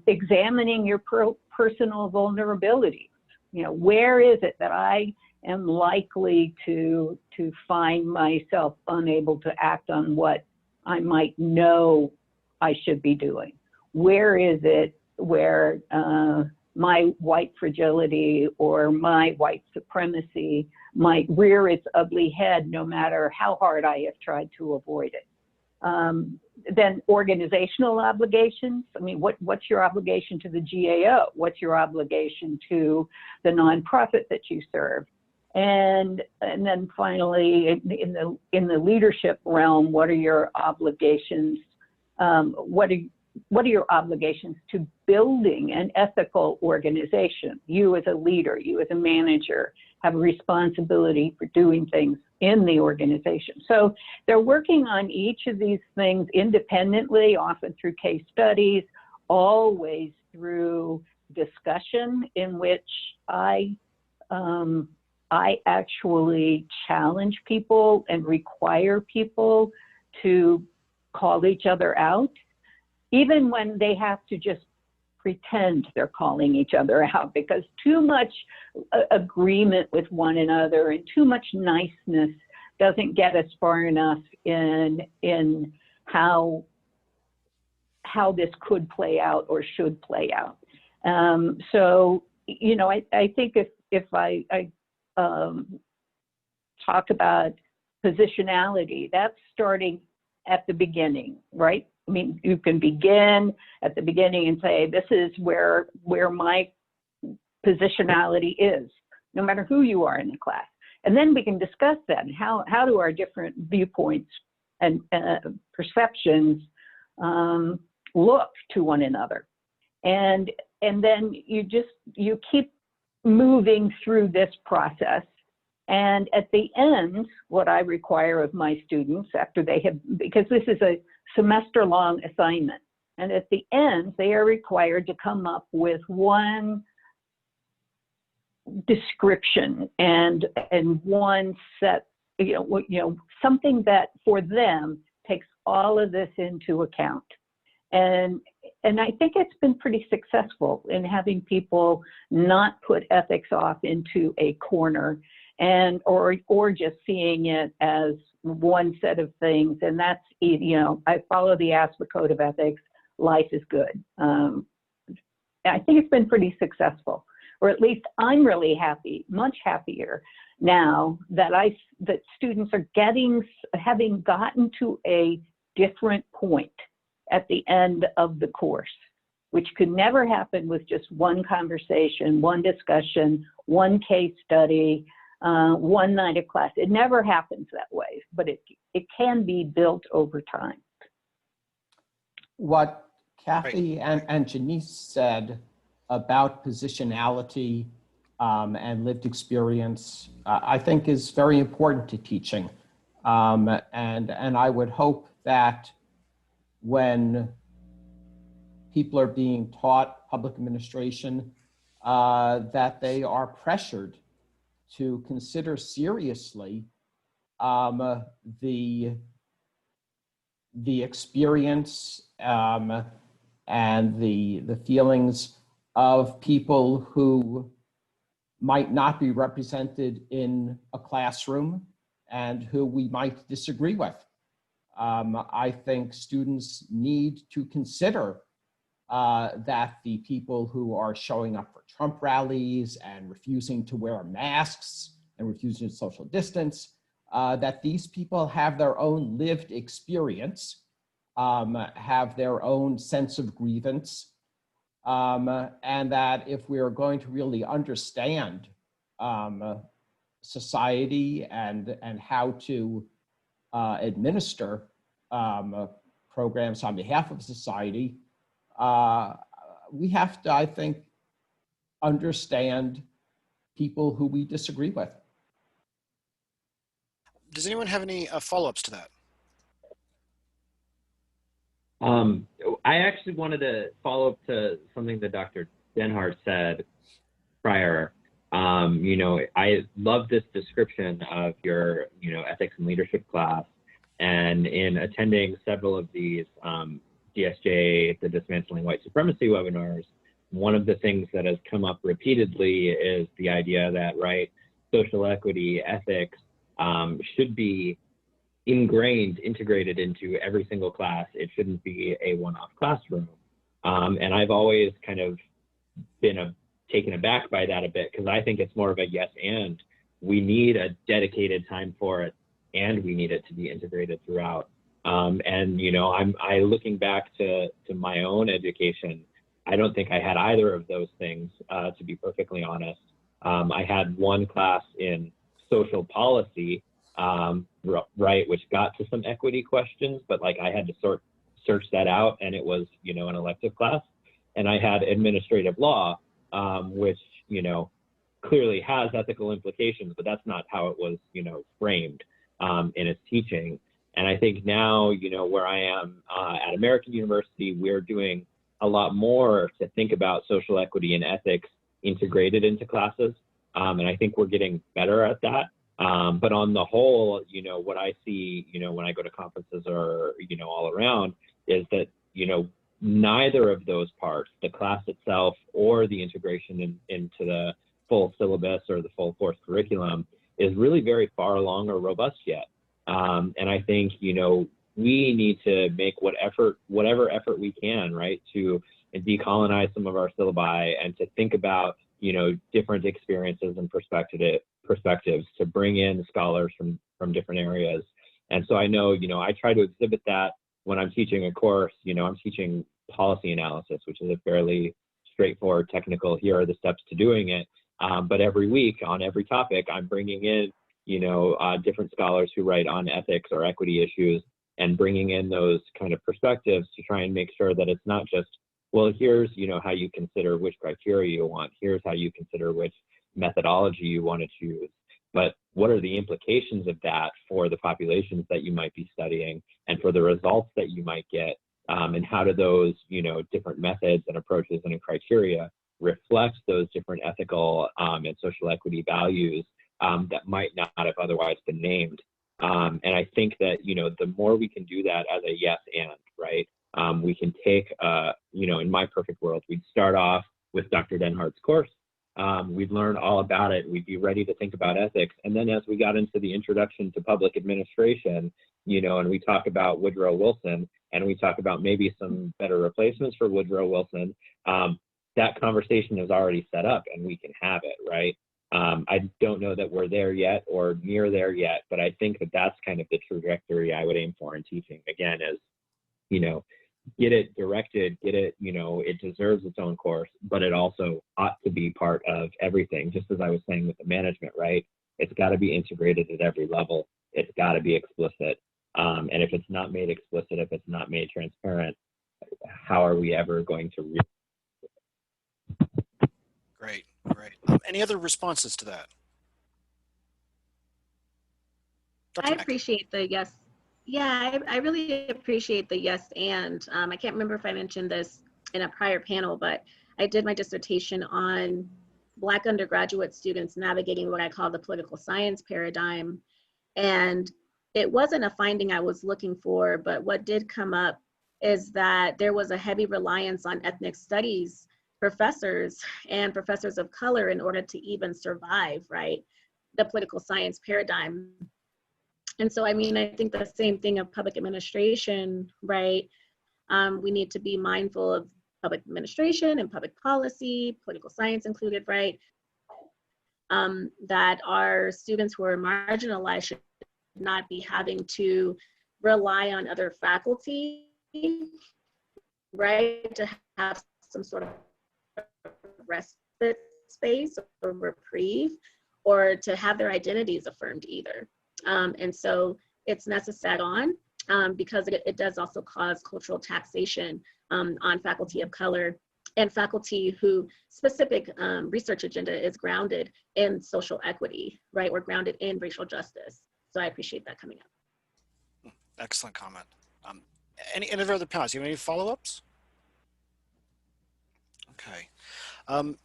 Examining your personal vulnerabilities. Where is it that I am likely to find myself unable to act on what I might know I should be doing? Where is it where my white fragility or my white supremacy might rear its ugly head no matter how hard I have tried to avoid it? Then organizational obligations. I mean, what's your obligation to the GAO? What's your obligation to the nonprofit that you serve? And then finally, in the leadership realm, what are your obligations? What are your obligations to building an ethical organization? You as a leader, you as a manager, have a responsibility for doing things in the organization. So they're working on each of these things independently, often through case studies, always through discussion, in which I actually challenge people and require people to call each other out, even when they have to just pretend they're calling each other out, because too much agreement with one another and too much niceness doesn't get us far enough in how this could play out or should play out. So, I think if I talk about positionality, that's starting at the beginning, right? I mean, you can begin at the beginning and say, this is where my positionality is, no matter who you are in the class. And then we can discuss that and how do our different viewpoints and perceptions look to one another. And then you keep moving through this process. And at the end, what I require of my students after they have, because this is a semester-long assignment, and at the end, they are required to come up with one description and one set, something that for them takes all of this into account. And I think it's been pretty successful in having people not put ethics off into a corner or just seeing it as one set of things. And that's, I follow the ASPA Code of Ethics, life is good. I think it's been pretty successful. or at least I'm really happy, much happier now that that students are having gotten to a different point at the end of the course, which could never happen with just one conversation, one discussion, one case study, one night of class. It never happens that way, but it can be built over time. What Kathy and Janiece said about positionality and lived experience, I think is very important to teaching. And I would hope that when people are being taught public administration, that they are pressured to consider seriously the experience and the feelings of people who might not be represented in a classroom and who we might disagree with. I think students need to consider that the people who are showing up for Trump rallies and refusing to wear masks and refusing to social distance, that these people have their own lived experience, have their own sense of grievance, and that if we are going to really understand society and how to administer programs on behalf of society, we have to, I think, understand people who we disagree with. Does anyone have any follow-ups to that? I actually wanted to follow up to something that Dr. Denhardt said prior. I love this description of your, ethics and leadership class. And in attending several of these DSJ, the Dismantling White Supremacy webinars, one of the things that has come up repeatedly is the idea that, social equity, ethics should be ingrained, integrated into every single class. It shouldn't be a one-off classroom. And I've always kind of been taken aback by that a bit, because I think it's more of a yes and. We need a dedicated time for it, and we need it to be integrated throughout. I looking back to my own education, I don't think I had either of those things, to be perfectly honest. I had one class in social policy, which got to some equity questions, but I had to search that out, and it was, an elective class. And I had administrative law, which, clearly has ethical implications, but that's not how it was, framed in its teaching. And I think now, where I am at American University, we're doing a lot more to think about social equity and ethics integrated into classes. And I think we're getting better at that. But on the whole, what I see, when I go to conferences or, all around, is that, neither of those parts, the class itself or the integration into the full syllabus or the full course curriculum, is really very far along or robust yet. And I think, we need to make whatever effort we can, to decolonize some of our syllabi and to think about, different experiences and perspectives, to bring in scholars from different areas. And so I know, I try to exhibit that when I'm teaching a course. I'm teaching policy analysis, which is a fairly straightforward technical, here are the steps to doing it. But every week on every topic, I'm bringing in, different scholars who write on ethics or equity issues, and bringing in those kind of perspectives to try and make sure that it's not just, well, here's, how you consider which criteria you want. Here's how you consider which methodology you want to choose. But what are the implications of that for the populations that you might be studying and for the results that you might get? And how do those, different methods and approaches and criteria reflect those different ethical and social equity values that might not have otherwise been named? And I think that, the more we can do that as a yes and, we can take, in my perfect world, we'd start off with Dr. Denhardt's course. We'd learn all about it. We'd be ready to think about ethics. And then as we got into the introduction to public administration, and we talk about Woodrow Wilson, and we talk about maybe some better replacements for Woodrow Wilson, that conversation is already set up and we can have it, right? I don't know that we're there yet or near there yet, but I think that that's kind of the trajectory I would aim for in teaching. Again, is, you know, get it directed, get it, you know, it deserves its own course, but it also ought to be part of everything, just as I was saying with the management, right? It's got to be integrated at every level. It's got to be explicit. And if it's not made explicit, if it's not made transparent, how are we ever going to reach? Great, great. Any other responses to that? Dr. I Mackey. appreciate the yes. Yeah, I really appreciate the yes and. I can't remember if I mentioned this in a prior panel, but I did my dissertation on Black undergraduate students navigating what I call the political science paradigm. And it wasn't a finding I was looking for, but what did come up is that there was a heavy reliance on ethnic studies professors and professors of color in order to even survive, right, the political science paradigm. And so, I mean, I think the same thing of public administration, right? We need to be mindful of public administration and public policy, political science included, right? That our students who are marginalized should not be having to rely on other faculty, right, to have some sort of respite space or reprieve, or to have their identities affirmed either. And so it's necessary on because it does also cause cultural taxation on faculty of color and faculty who specific research agenda is grounded in social equity, right? Or grounded in racial justice. So I appreciate that coming up. Excellent comment. Any other panelists? You have any follow-ups? Okay.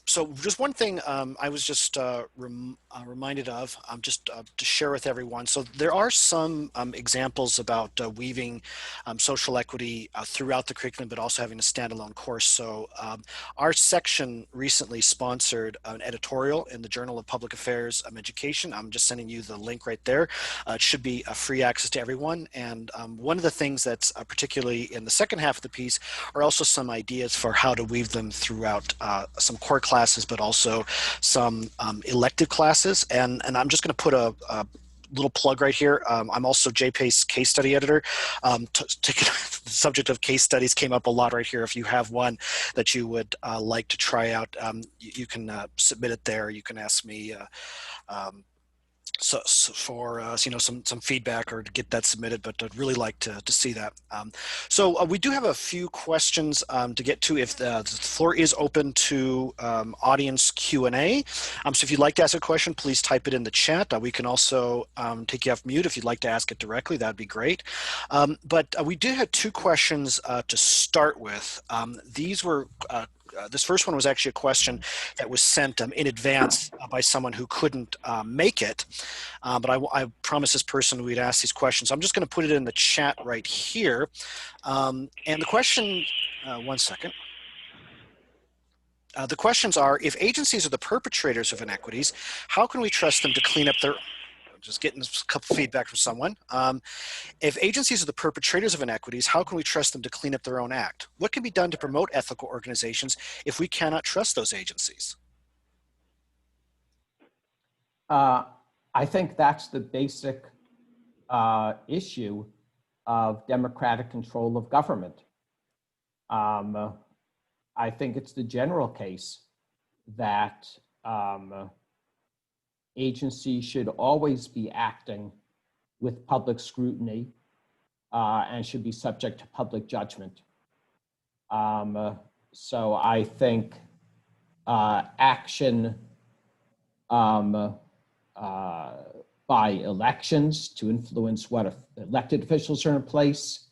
So just one thing I was just reminded of, just to share with everyone. So there are some examples about weaving social equity throughout the curriculum, but also having a standalone course. So our section recently sponsored an editorial in the Journal of Public Affairs Education. I'm just sending you the link right there. It should be free access to everyone. And one of the things that's particularly in the second half of the piece are also some ideas for how to weave them throughout some core classes, but also some elective classes. And I'm just going to put a little plug right here. I'm also JPACE's case study editor. The subject of case studies came up a lot right here. If you have one that you would like to try out, you can submit it there. You can ask me so for you know, some feedback or to get that submitted, but I'd really like to see that. So we do have a few questions to get to. If the floor is open to audience Q&A, so if you'd like to ask a question, please type it in the chat. We can also take you off mute if you'd like to ask it directly. That'd be great. But we did have two questions to start with. These were this first one was actually a question that was sent in advance by someone who couldn't make it. But I promised this person we'd ask these questions. So I'm just going to put it in the chat right here. And the question, one second. The questions are, if agencies are the perpetrators of inequities, how can we trust them to clean up their, just getting a couple feedback from someone. If agencies are the perpetrators of inequities, how can we trust them to clean up their own act? What can be done to promote ethical organizations if we cannot trust those agencies? I think that's the basic issue of democratic control of government. I think it's the general case that agencies should always be acting with public scrutiny and should be subject to public judgment. So I think action by elections to influence what elected officials are in place,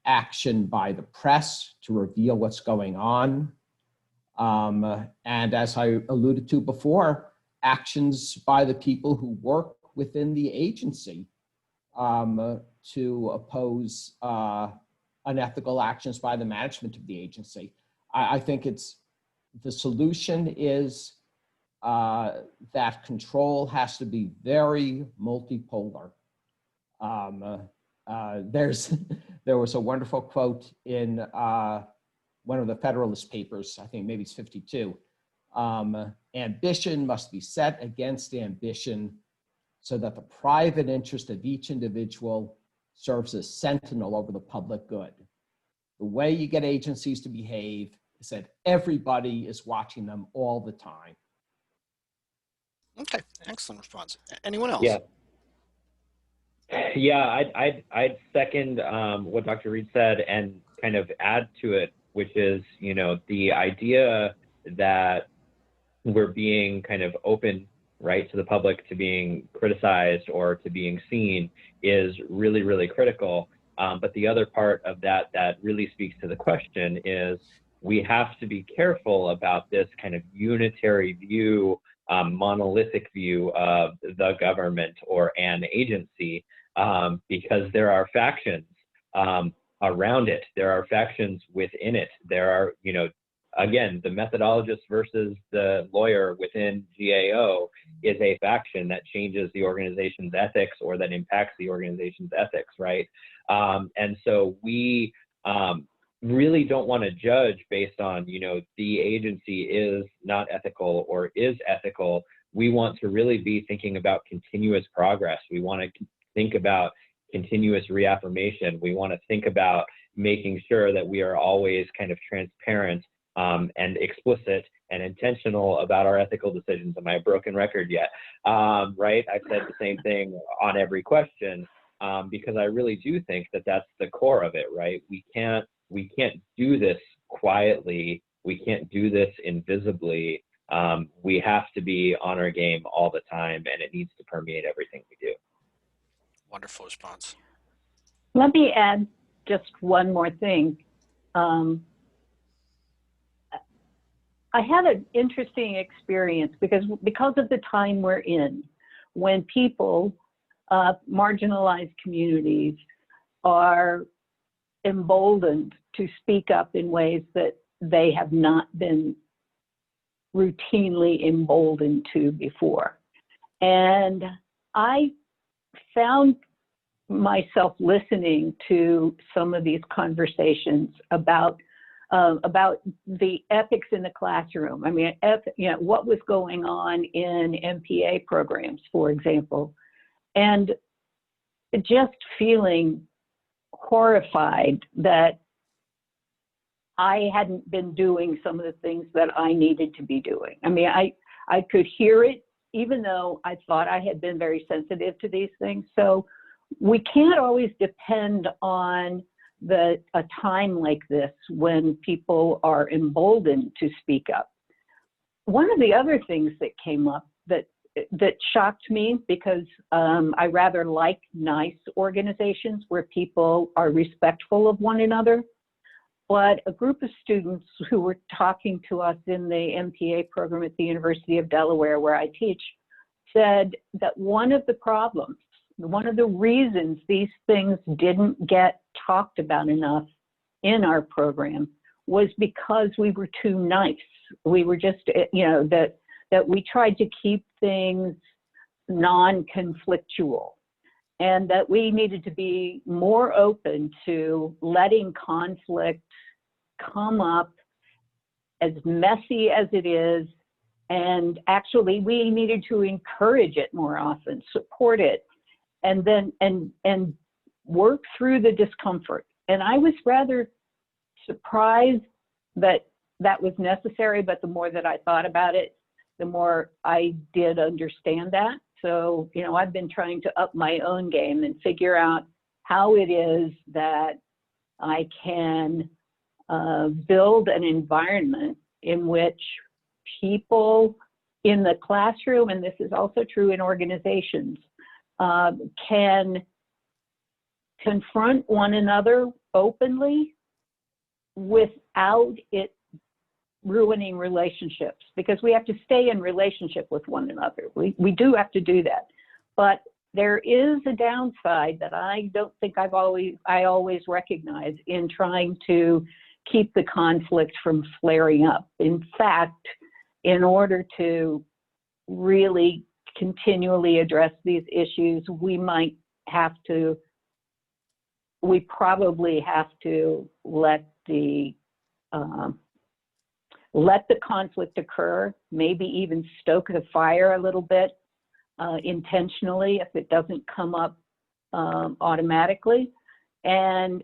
action by the press to reveal what's going on, and as I alluded to before, actions by the people who work within the agency to oppose unethical actions by the management of the agency. I think the solution is that control has to be very multipolar. There was a wonderful quote in one of the Federalist Papers, I think maybe it's 52, ambition must be set against ambition so that the private interest of each individual serves as sentinel over the public good. The way you get agencies to behave is that everybody is watching them all the time. Okay, excellent response. Anyone else? Yeah. Yeah, I'd second what Dr. Reed said and kind of add to it, which is, you know, the idea that we're being kind of open, right, to the public, to being criticized or to being seen is really, really critical. But the other part of that that really speaks to the question is we have to be careful about this kind of unitary view, monolithic view of the government or an agency, because there are factions around it. There are factions within it. There are, you know, again, the methodologist versus the lawyer within GAO is a faction that changes the organization's ethics or that impacts the organization's ethics, right? And so we really don't want to judge based on, you know, the agency is not ethical or is ethical. We want to really be thinking about continuous progress. We want to think about continuous reaffirmation. We want to think about making sure that we are always kind of transparent and explicit and intentional about our ethical decisions. Am I a broken record yet? Right? I've said the same thing on every question because I really do think that that's the core of it, right? We can't do this quietly. We can't do this invisibly. We have to be on our game all the time, and it needs to permeate everything we do. Wonderful response. Let me add just one more thing. I had an interesting experience because of the time we're in, when people, marginalized communities, are emboldened to speak up in ways that they have not been routinely emboldened to before. And I found myself listening to some of these conversations about the ethics in the classroom. I mean, you know, what was going on in MPA programs, for example, and just feeling horrified that I hadn't been doing some of the things that I needed to be doing. I mean, I could hear it, even though I thought I had been very sensitive to these things. So we can't always depend on a time like this when people are emboldened to speak up. One of the other things that came up that shocked me, because I rather like nice organizations where people are respectful of one another, but a group of students who were talking to us in the MPA program at the University of Delaware, where I teach, said that one of the problems, one of the reasons these things didn't get talked about enough in our program was because we were too nice. We were just, you know, that we tried to keep things non-conflictual, and that we needed to be more open to letting conflict come up, as messy as it is, and actually we needed to encourage it more often, support it, and then and work through the discomfort. And I was rather surprised that that was necessary, but the more that I thought about it, the more I did understand that. So, you know, I've been trying to up my own game and figure out how it is that I can build an environment in which people in the classroom, and this is also true in organizations, can confront one another openly without it ruining relationships, because we have to stay in relationship with one another. We do have to do that. But there is a downside that I don't think I always recognize in trying to keep the conflict from flaring up. In fact, in order to really continually address these issues, we probably have to let the let the conflict occur, maybe even stoke the fire a little bit intentionally if it doesn't come up automatically, but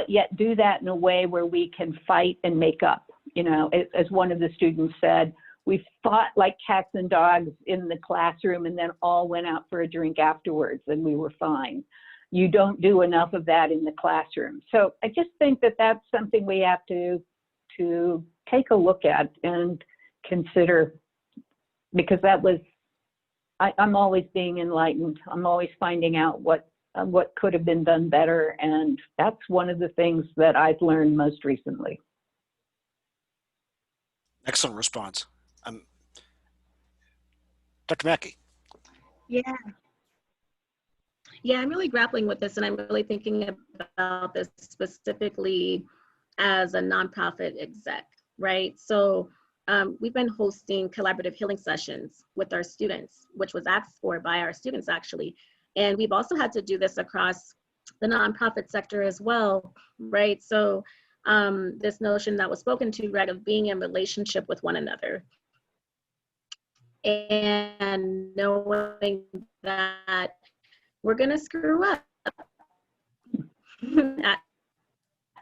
yet do that in a way where we can fight and make up. You know, as one of the students said, we fought like cats and dogs in the classroom and then all went out for a drink afterwards and we were fine. You don't do enough of that in the classroom. So I just think that that's something we have to take a look at and consider, because that was, I'm always being enlightened. I'm always finding out what could have been done better. And that's one of the things that I've learned most recently. Excellent response. Dr. Mackey. Yeah. Yeah, I'm really grappling with this, and I'm really thinking about this specifically as a nonprofit exec, right? So we've been hosting collaborative healing sessions with our students, which was asked for by our students actually. And we've also had to do this across the nonprofit sector as well, right? So this notion that was spoken to, right, of being in relationship with one another and knowing that we're gonna screw up at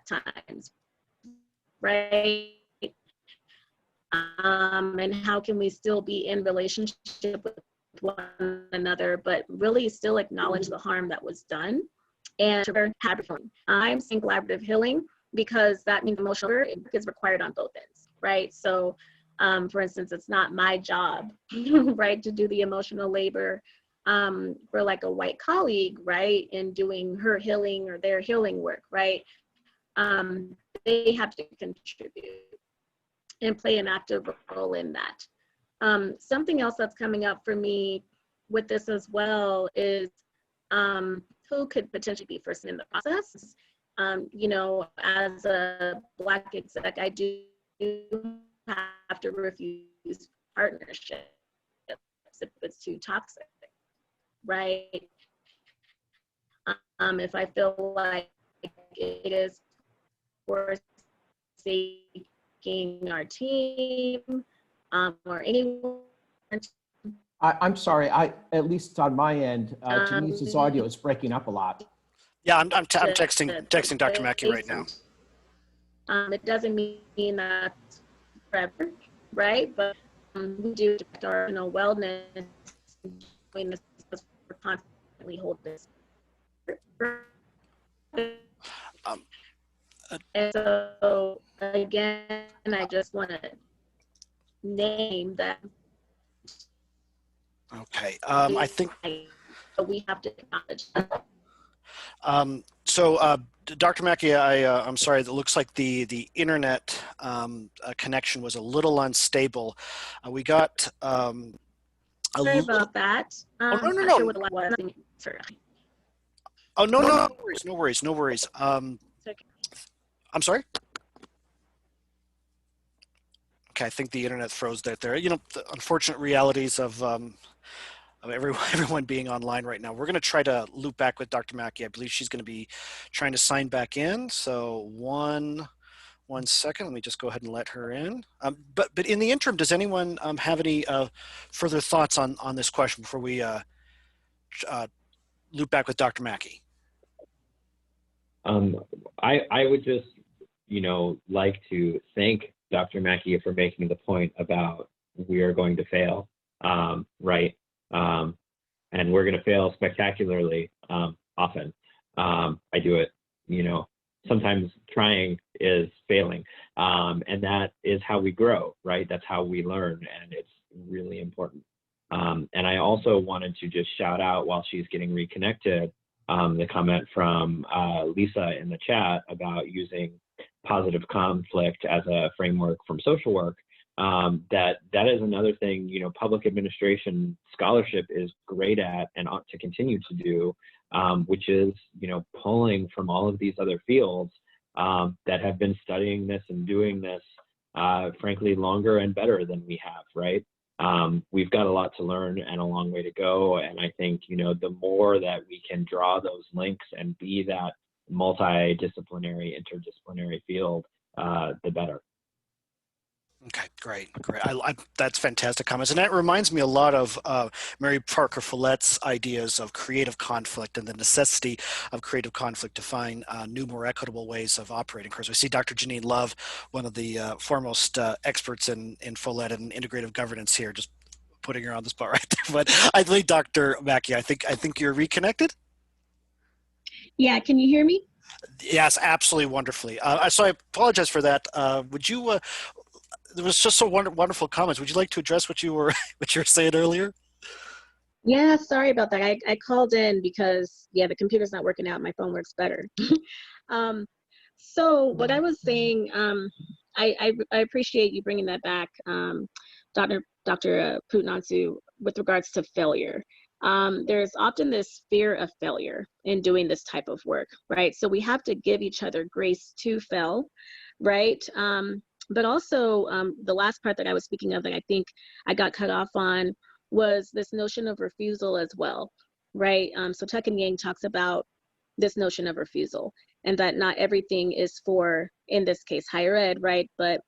times, right? And how can we still be in relationship with one another, but really still acknowledge the harm that was done and healing. I'm saying collaborative healing because that means emotional work is required on both ends, right? So for instance, it's not my job, right, to do the emotional labor for like a white colleague, right, in doing her healing or their healing work, right? They have to contribute and play an active role in that. Something else that's coming up for me with this as well is who could potentially be first in the process. You know, as a Black exec, I do have to refuse partnerships if it's too toxic, right? If I feel like it is forsaking our team or anyone. I'm sorry, at least on my end, Janice's audio is breaking up a lot. Yeah, I'm texting Dr. Mackey right now. It doesn't mean that forever, right? But we do our wellness doing this because we're constantly holding this. And so again, I just want to name that. Okay, I think we have to acknowledge that. So Dr. Mackey, I'm sorry, it looks like the internet connection was a little unstable. We got Sorry about that. Oh, no. Sure what was. Oh, no worries. Okay. I'm sorry? Okay, I think the internet froze there. You know, the unfortunate realities of everyone being online right now. We're going to try to loop back with Dr. Mackey. I believe she's going to be trying to sign back in. So one second, let me just go ahead and let her in. But in the interim, does anyone have any further thoughts on this question before we loop back with Dr. Mackey? I would just, like to thank Dr. Mackey for making the point about we are going to fail, right? And we're going to fail spectacularly often. I do it, sometimes trying is failing. And that is how we grow, right? That's how we learn, and it's really important. And I also wanted to just shout out while she's getting reconnected, the comment from Lisa in the chat about using positive conflict as a framework from social work. That is another thing, public administration scholarship is great at and ought to continue to do, which is, pulling from all of these other fields that have been studying this and doing this, frankly, longer and better than we have, right? We've got a lot to learn and a long way to go. And I think, the more that we can draw those links and be that multidisciplinary, interdisciplinary field, the better. Okay, great. That's fantastic comments. And that reminds me a lot of Mary Parker Follett's ideas of creative conflict and the necessity of creative conflict to find new, more equitable ways of operating. Of course, we see Dr. Janine Love, one of the foremost experts in Follett and integrative governance here, just putting her on the spot right there. But I believe Dr. Mackey, I think you're reconnected. Yeah, can you hear me? Yes, absolutely wonderfully. So I apologize for that. Would you there was just so wonderful comments. Would you like to address what you were saying earlier? Yeah, sorry about that. I called in because, yeah, the computer's not working out. My phone works better. So what I was saying, I appreciate you bringing that back, Dr. Putansu, with regards to failure. There's often this fear of failure in doing this type of work, right? So we have to give each other grace to fail, right? But also, the last part that I was speaking of that I think I got cut off on was this notion of refusal as well, right? So Tuck and Yang talks about this notion of refusal and that not everything is for, in this case, higher ed, right? But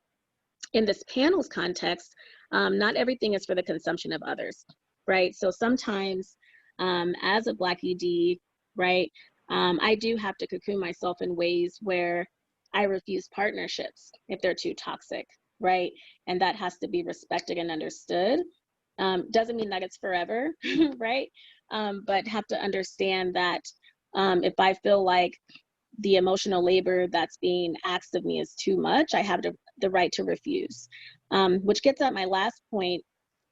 in this panel's context, not everything is for the consumption of others, right? So sometimes as a Black ED, right, I do have to cocoon myself in ways where I refuse partnerships if they're too toxic, right? And that has to be respected and understood. Doesn't mean that it's forever, right? But have to understand that if I feel like the emotional labor that's being asked of me is too much, I have the right to refuse. Which gets at my last point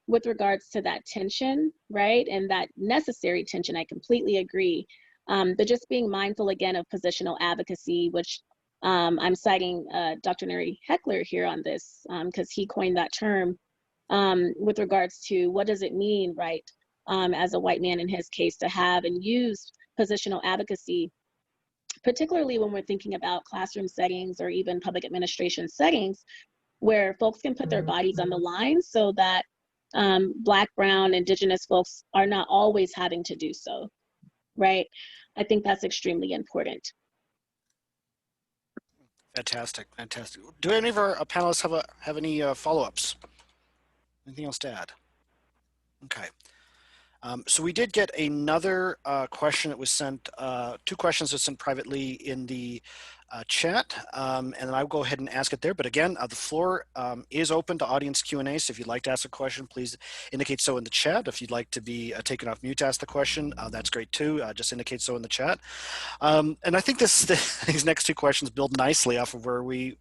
with regards to that tension, right? And that necessary tension, I completely agree. But just being mindful again of positional advocacy, which I'm citing Dr. Neri Heckler here on this because he coined that term with regards to what does it mean, right, as a white man in his case, to have and use positional advocacy, particularly when we're thinking about classroom settings or even public administration settings where folks can put their bodies on the line so that Black, Brown, Indigenous folks are not always having to do so, right? I think that's extremely important. Fantastic, fantastic. Do any of our panelists have any follow-ups? Anything else to add? Okay. So we did get another question that was sent, two questions that were sent privately in the chat, and I'll go ahead and ask it there. But again, the floor is open to audience Q&A, so if you'd like to ask a question, please indicate so in the chat. If you'd like to be taken off mute to ask the question, that's great too. Just indicate so in the chat. And I think these next two questions build nicely off of where we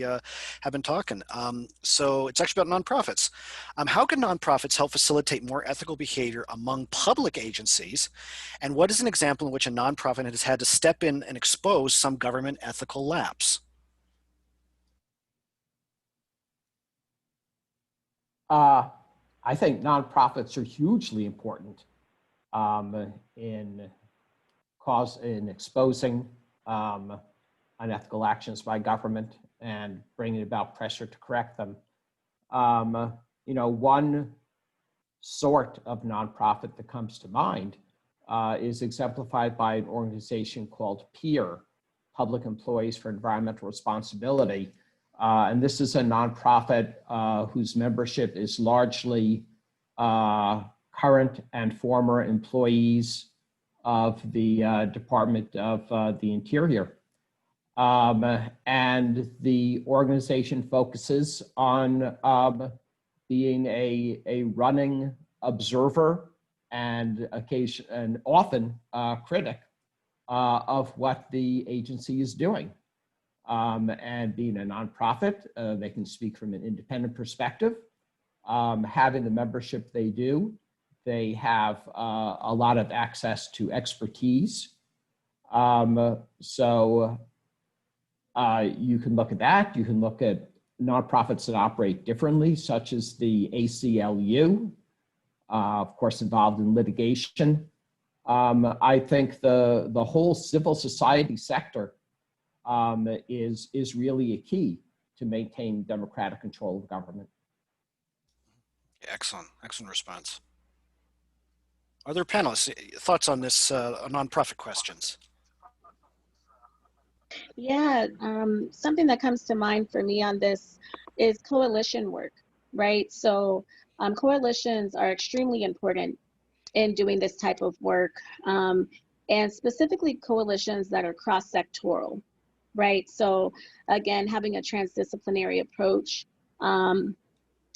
have been talking. So it's actually about nonprofits. How can nonprofits help facilitate more ethical behavior among public agencies? And what is an example in which a nonprofit has had to step in and expose some government ethical lapse? I think nonprofits are hugely important in exposing unethical actions by government and bringing about pressure to correct them. One sort of nonprofit that comes to mind is exemplified by an organization called PEER, Public Employees for Environmental Responsibility. And this is a nonprofit whose membership is largely current and former employees of the Department of the Interior. And the organization focuses on being a running observer and often critic of what the agency is doing. And being a nonprofit, they can speak from an independent perspective. Having the membership they do, they have a lot of access to expertise. So you can look at that. You can look at nonprofits that operate differently, such as the ACLU, of course, involved in litigation. I think the whole civil society sector is really a key to maintain democratic control of government. Excellent, excellent response. Are there panelists thoughts on this nonprofit questions? Yeah, something that comes to mind for me on this is coalition work, right? So coalitions are extremely important in doing this type of work, and specifically coalitions that are cross-sectoral, right? So again, having a transdisciplinary approach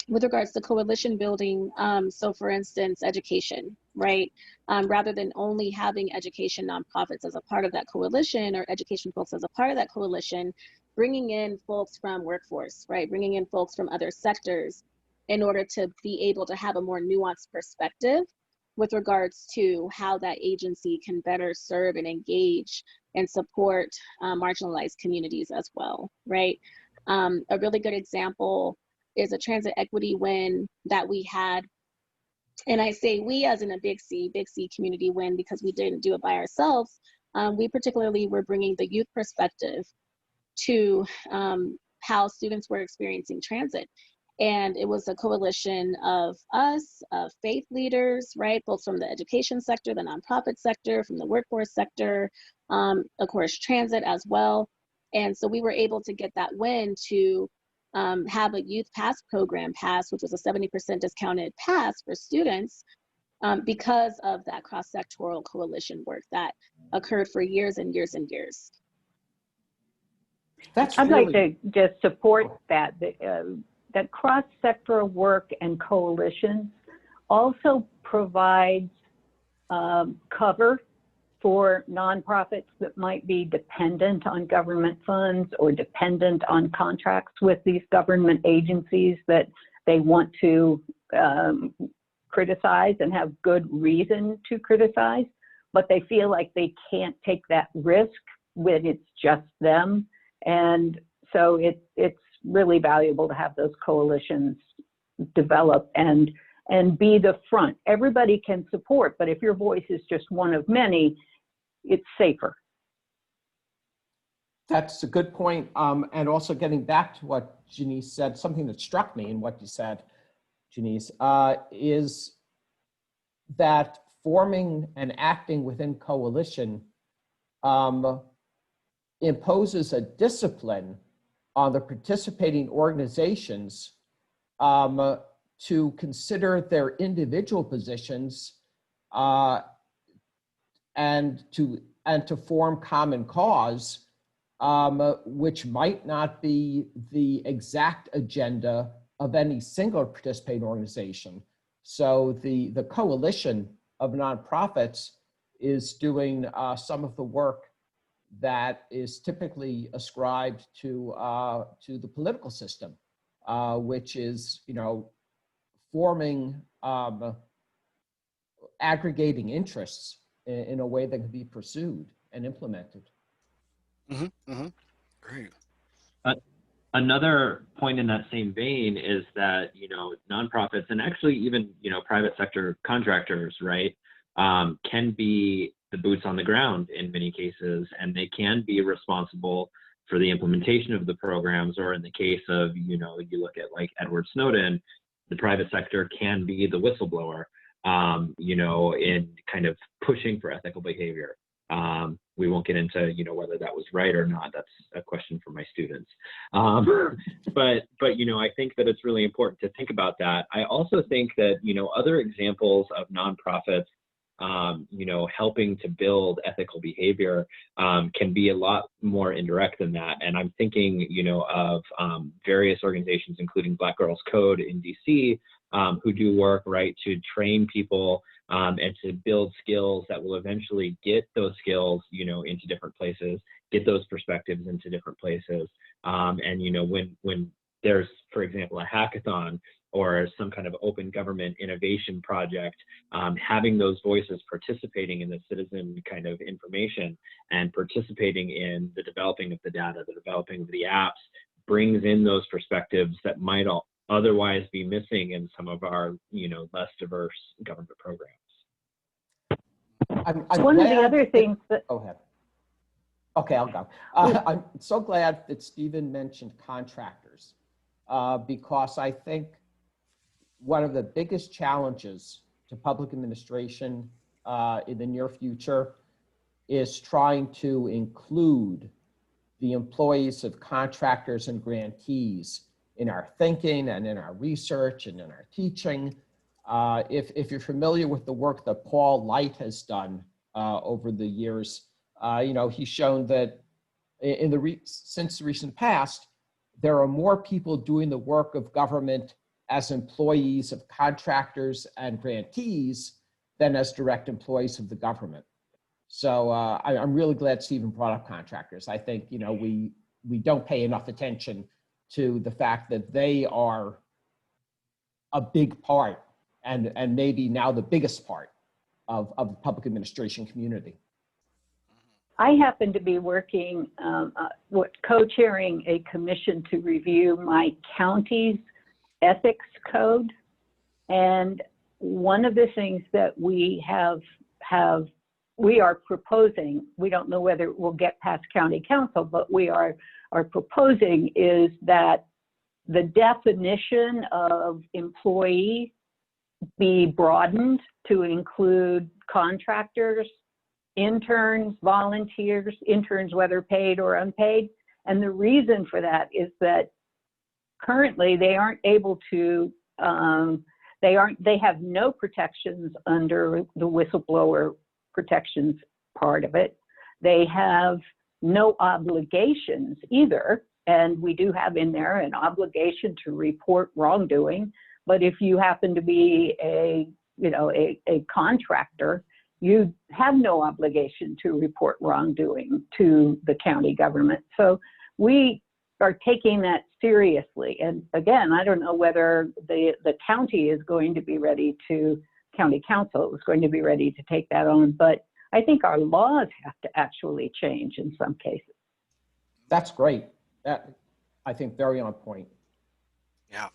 with regards to coalition building. So for instance, education, right? Rather than only having education nonprofits as a part of that coalition or education folks as a part of that coalition, bringing in folks from workforce, right? Bringing in folks from other sectors in order to be able to have a more nuanced perspective with regards to how that agency can better serve and engage and support marginalized communities as well, right? A really good example is a transit equity win that we had. And I say we as in a big C community win because we didn't do it by ourselves. We particularly were bringing the youth perspective to how students were experiencing transit. And it was a coalition of us, of faith leaders, right? Both from the education sector, the nonprofit sector, from the workforce sector, of course, transit as well. And so we were able to get that win to have a youth pass program pass, which was a 70% discounted pass for students because of that cross-sectoral coalition work that occurred for years and years and years. I'd like to just support that. That cross-sectoral work and coalitions also provides cover for nonprofits that might be dependent on government funds or dependent on contracts with these government agencies that they want to criticize and have good reason to criticize, but they feel like they can't take that risk when it's just them. And so it's really valuable to have those coalitions develop and be the front. Everybody can support, but if your voice is just one of many, it's safer. That's a good point. And also getting back to what Janiece said, something that struck me in what you said, Janiece, is that forming and acting within coalition imposes a discipline on the participating organizations to consider their individual positions and to form common cause, which might not be the exact agenda of any single participating organization. So the coalition of nonprofits is doing some of the work that is typically ascribed to the political system, which is, forming aggregating interests in a way that can be pursued and implemented. Mm-hmm, mm-hmm. Great. Another point in that same vein is that, nonprofits and actually even, private sector contractors, right, can be the boots on the ground in many cases, and they can be responsible for the implementation of the programs, or in the case of, you look at like Edward Snowden, the private sector can be the whistleblower, in kind of pushing for ethical behavior. We won't get into, whether that was right or not. That's a question for my students. But I think that it's really important to think about that. I also think that, other examples of nonprofits, helping to build ethical behavior can be a lot more indirect than that. And I'm thinking, of various organizations, including Black Girls Code in DC, who do work, right, to train people and to build skills that will eventually get those skills, into different places, get those perspectives into different places. And, when there's, for example, a hackathon or some kind of open government innovation project, having those voices participating in the citizen kind of information and participating in the developing of the data, the developing of the apps, brings in those perspectives that might otherwise be missing in some of our, less diverse government programs. One of the other things that... Go ahead. Okay, I'll go. I'm so glad that Stephen mentioned contractors because I think one of the biggest challenges to public administration in the near future is trying to include the employees of contractors and grantees in our thinking and in our research and in our teaching. If you're familiar with the work that Paul Light has done over the years, he's shown that since the recent past, there are more people doing the work of government as employees of contractors and grantees than as direct employees of the government. So I'm really glad Stephen brought up contractors. I think, we don't pay enough attention to the fact that they are a big part and maybe now the biggest part of the public administration community. I happen to be working, co-chairing a commission to review my county's ethics code. And one of the things that we are proposing, we don't know whether it will get past county council, but we are proposing is that the definition of employee be broadened to include contractors, interns, volunteers, interns whether paid or unpaid. And the reason for that is that currently they aren't able to, they have no protections under the whistleblower protections part of it. They have no obligations either. And we do have in there an obligation to report wrongdoing. But if you happen to be a contractor, you have no obligation to report wrongdoing to the county government. So we are taking that seriously. And again, I don't know whether the county is going to be ready to, county council is going to be ready to take that on, but I think our laws have to actually change in some cases. That's great. That, I think, very on point. Yeah.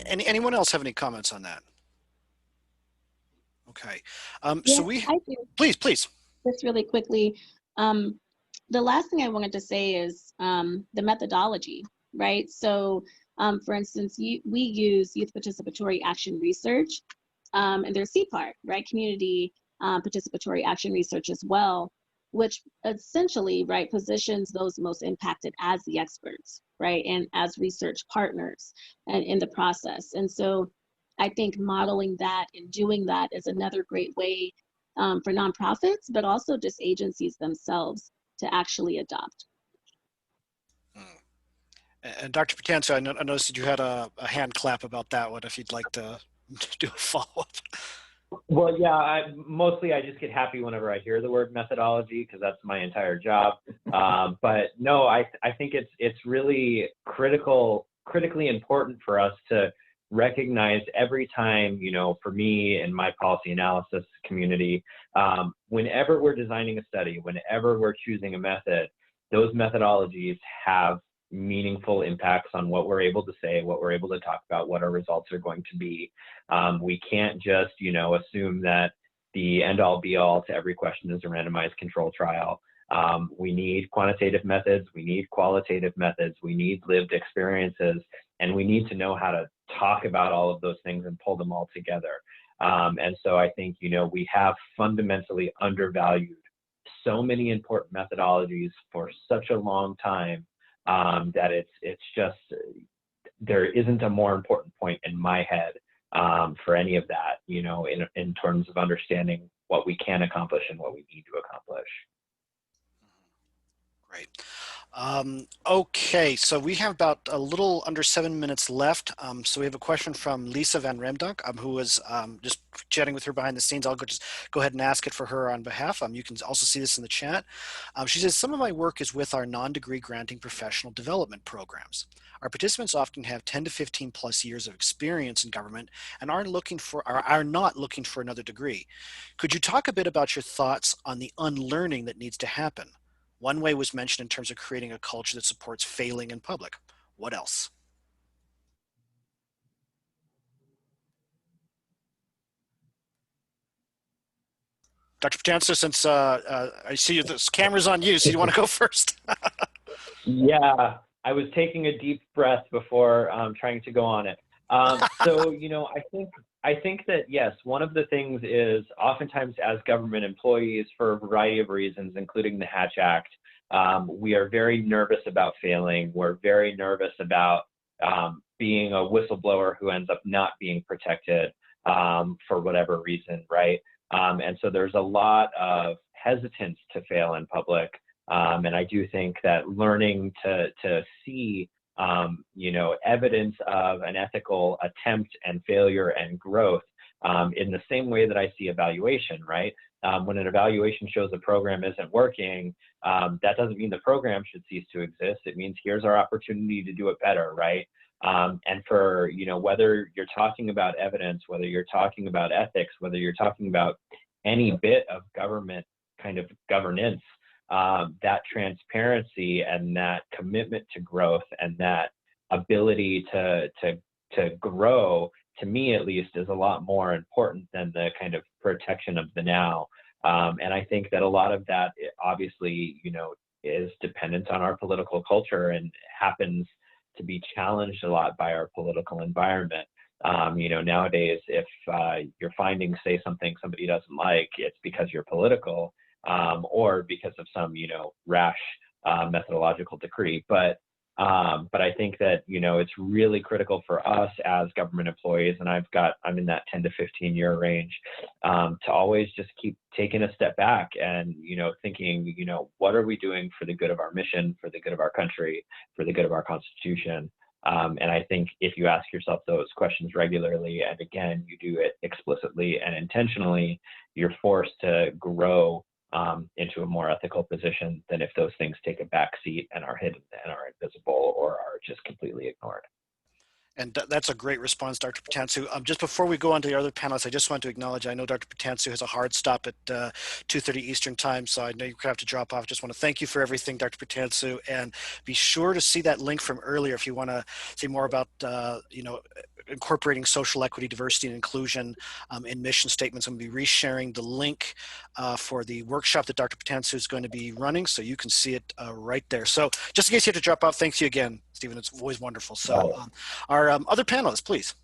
Anyone else have any comments on that? Okay. Yeah, So I do. Please. Just really quickly, the last thing I wanted to say is the methodology, right? So, for instance, we use youth participatory action research, and there's CPART, right? Community participatory action research as well, which essentially, right, positions those most impacted as the experts, right, and as research partners and in the process. And so I think modeling that and doing that is another great way for nonprofits, but also just agencies themselves to actually adopt. And Dr. Putansu, I noticed that you had a hand clap about that one, if you'd like to do a follow-up. Well, yeah, I just get happy whenever I hear the word methodology because that's my entire job. But no, I think it's really critically important for us to recognize every time, for me and my policy analysis community, whenever we're designing a study, whenever we're choosing a method, those methodologies have meaningful impacts on what we're able to say, what we're able to talk about, what our results are going to be. We can't just, assume that the end-all be-all to every question is a randomized control trial. We need quantitative methods, we need qualitative methods, we need lived experiences, and we need to know how to talk about all of those things and pull them all together. And so I think, we have fundamentally undervalued so many important methodologies for such a long time that it's just, there isn't a more important point in my head for any of that, in terms of understanding what we can accomplish and what we need to accomplish. Great. Okay, so we have about a little under 7 minutes left. So we have a question from Lisa Van Remdok, who was just chatting with her behind the scenes. I'll just go ahead and ask it for her on behalf. You can also see this in the chat. She says, some of my work is with our non-degree granting professional development programs. Our participants often have 10 to 15 plus years of experience in government and are not looking for another degree. Could you talk a bit about your thoughts on the unlearning that needs to happen? One way was mentioned in terms of creating a culture that supports failing in public. What else? Dr. Putansu, since I see this camera's on you, so you want to go first? Yeah, I was taking a deep breath before trying to go on it. So, I think that, yes, one of the things is oftentimes as government employees, for a variety of reasons, including the Hatch Act, We are very nervous about failing. We're very nervous about being a whistleblower who ends up not being protected for whatever reason, right? And so there's a lot of hesitance to fail in public. And I do think that learning to see, evidence of an ethical attempt and failure and growth in the same way that I see evaluation, right? When an evaluation shows a program isn't working, that doesn't mean the program should cease to exist. It means here's our opportunity to do it better, right? And for, whether you're talking about evidence, whether you're talking about ethics, whether you're talking about any bit of government kind of governance, that transparency and that commitment to growth and that ability to grow, to me at least, is a lot more important than the kind of protection of the now. And I think that a lot of that obviously, is dependent on our political culture and happens to be challenged a lot by our political environment. Nowadays, if your findings say something somebody doesn't like, it's because you're political or because of some, rash methodological decree. But I think that, it's really critical for us as government employees, and I'm in that 10 to 15 year range, to always just keep taking a step back and, thinking, what are we doing for the good of our mission, for the good of our country, for the good of our Constitution? And I think if you ask yourself those questions regularly, and again, you do it explicitly and intentionally, you're forced to grow into a more ethical position than if those things take a back seat and are hidden and are invisible or are just completely ignored. And that's a great response, Dr. Putansu. Just before we go on to the other panelists, I just want to acknowledge, I know Dr. Putansu has a hard stop at 2:30 Eastern time, so I know you're going to have to drop off. Just want to thank you for everything, Dr. Putansu, and be sure to see that link from earlier if you want to see more about, incorporating social equity, diversity, and inclusion in mission statements. I'm going to be resharing the link for the workshop that Dr. Putansu is going to be running, so you can see it right there. So just in case you have to drop off, thanks you again, Stephen. It's always wonderful. So our other panelists, please.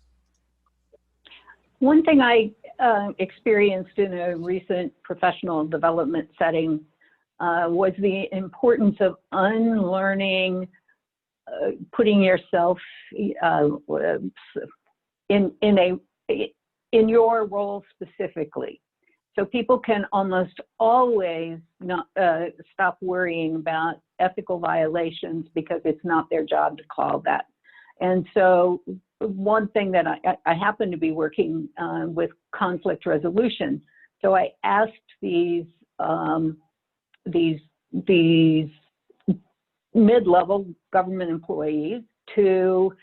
One thing I experienced in a recent professional development setting was the importance of unlearning, putting yourself in your role specifically. So people can almost always not stop worrying about ethical violations because it's not their job to call that. And so one thing that I happen to be working with conflict resolution. So I asked these mid-level government employees to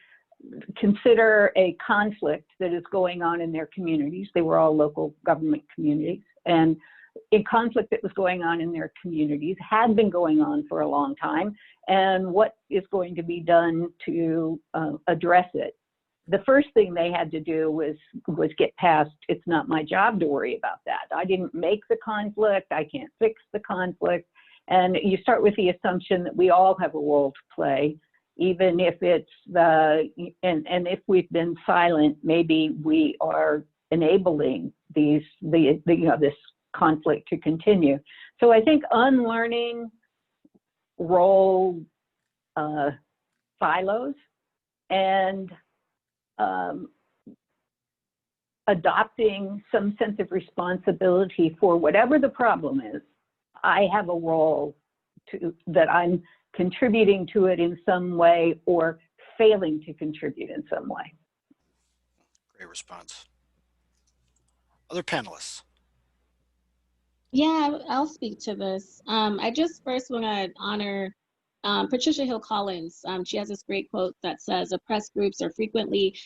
consider a conflict that is going on in their communities. They were all local government communities, and a conflict that was going on in their communities had been going on for a long time, and what is going to be done to address it. The first thing they had to do was get past, it's not my job to worry about that. I didn't make the conflict, I can't fix the conflict. And you start with the assumption that we all have a role to play, even if it's and if we've been silent, maybe we are enabling this conflict to continue. So I think unlearning role silos and adopting some sense of responsibility for whatever the problem is. I have a role that I'm contributing to it in some way or failing to contribute in some way. Great response. Other panelists. Yeah, I'll speak to this. I just first want to honor Patricia Hill Collins. She has this great quote that says, oppressed groups are frequently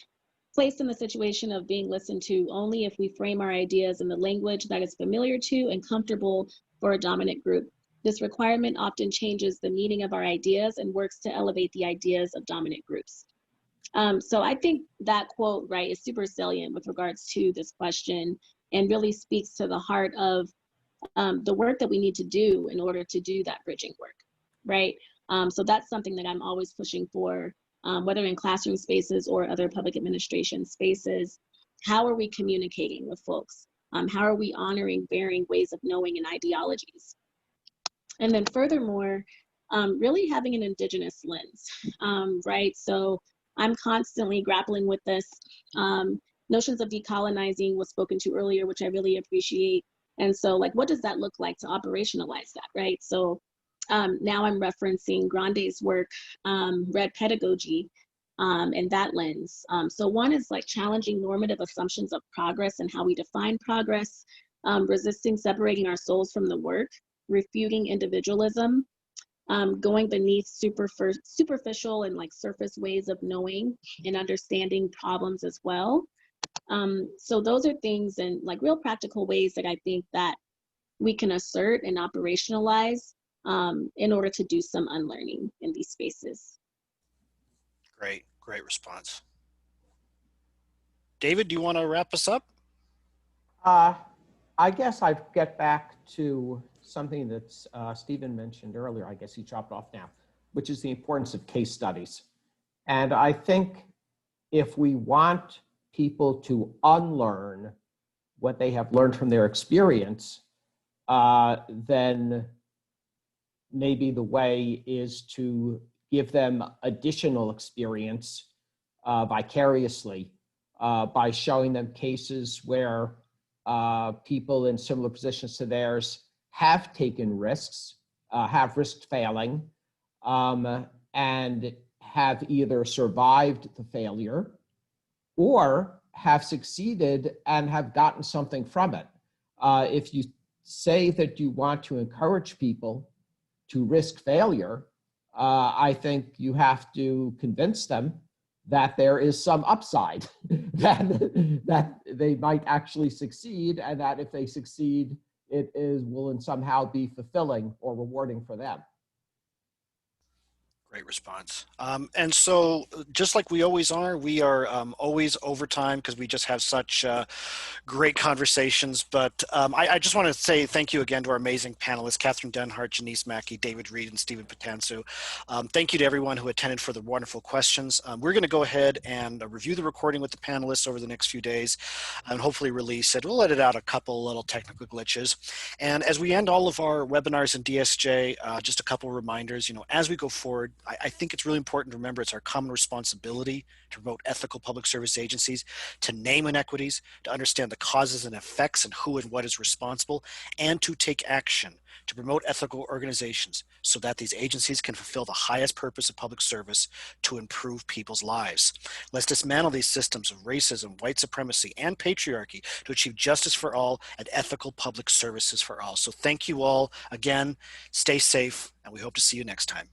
placed in the situation of being listened to only if we frame our ideas in the language that is familiar to and comfortable for a dominant group. This requirement often changes the meaning of our ideas and works to elevate the ideas of dominant groups. So I think that quote, right, is super salient with regards to this question and really speaks to the heart of the work that we need to do in order to do that bridging work, right? So that's something that I'm always pushing for, whether in classroom spaces or other public administration spaces. How are we communicating with folks? How are we honoring varying ways of knowing and ideologies? And then furthermore, really having an Indigenous lens, right? So I'm constantly grappling with this. Notions of decolonizing was spoken to earlier, which I really appreciate. And so like, what does that look like to operationalize that, right? So now I'm referencing Grande's work, Red Pedagogy, and that lens. So one is like challenging normative assumptions of progress and how we define progress, resisting separating our souls from the work, refuting individualism, going beneath superficial and like surface ways of knowing and understanding problems as well. So those are things and like real practical ways that I think that we can assert and operationalize in order to do some unlearning in these spaces. Great response. David, do you want to wrap us up? I guess I'd get back to something that Stephen mentioned earlier. I guess he chopped off now, which is the importance of case studies. And I think if we want people to unlearn what they have learned from their experience, then maybe the way is to give them additional experience vicariously by showing them cases where people in similar positions to theirs have taken risks, have risked failing, and have either survived the failure or have succeeded and have gotten something from it. If you say that you want to encourage people to risk failure, I think you have to convince them that there is some upside, that they might actually succeed, and that if they succeed, will somehow be fulfilling or rewarding for them. Great response. And so just like we always are, we are always over time because we just have such great conversations. But I just want to say thank you again to our amazing panelists, Kathryn, Denhardt, Janiece, Mackey, David Reed, and Stephen Putansu. Thank you to everyone who attended for the wonderful questions. We're going to go ahead and review the recording with the panelists over the next few days and hopefully release it. We'll edit out a couple little technical glitches. And as we end all of our webinars in DSJ, just a couple reminders, as we go forward, I think it's really important to remember it's our common responsibility to promote ethical public service agencies, to name inequities, to understand the causes and effects and who and what is responsible, and to take action to promote ethical organizations so that these agencies can fulfill the highest purpose of public service to improve people's lives. Let's dismantle these systems of racism, white supremacy, and patriarchy to achieve justice for all and ethical public services for all. So thank you all again, stay safe, and we hope to see you next time.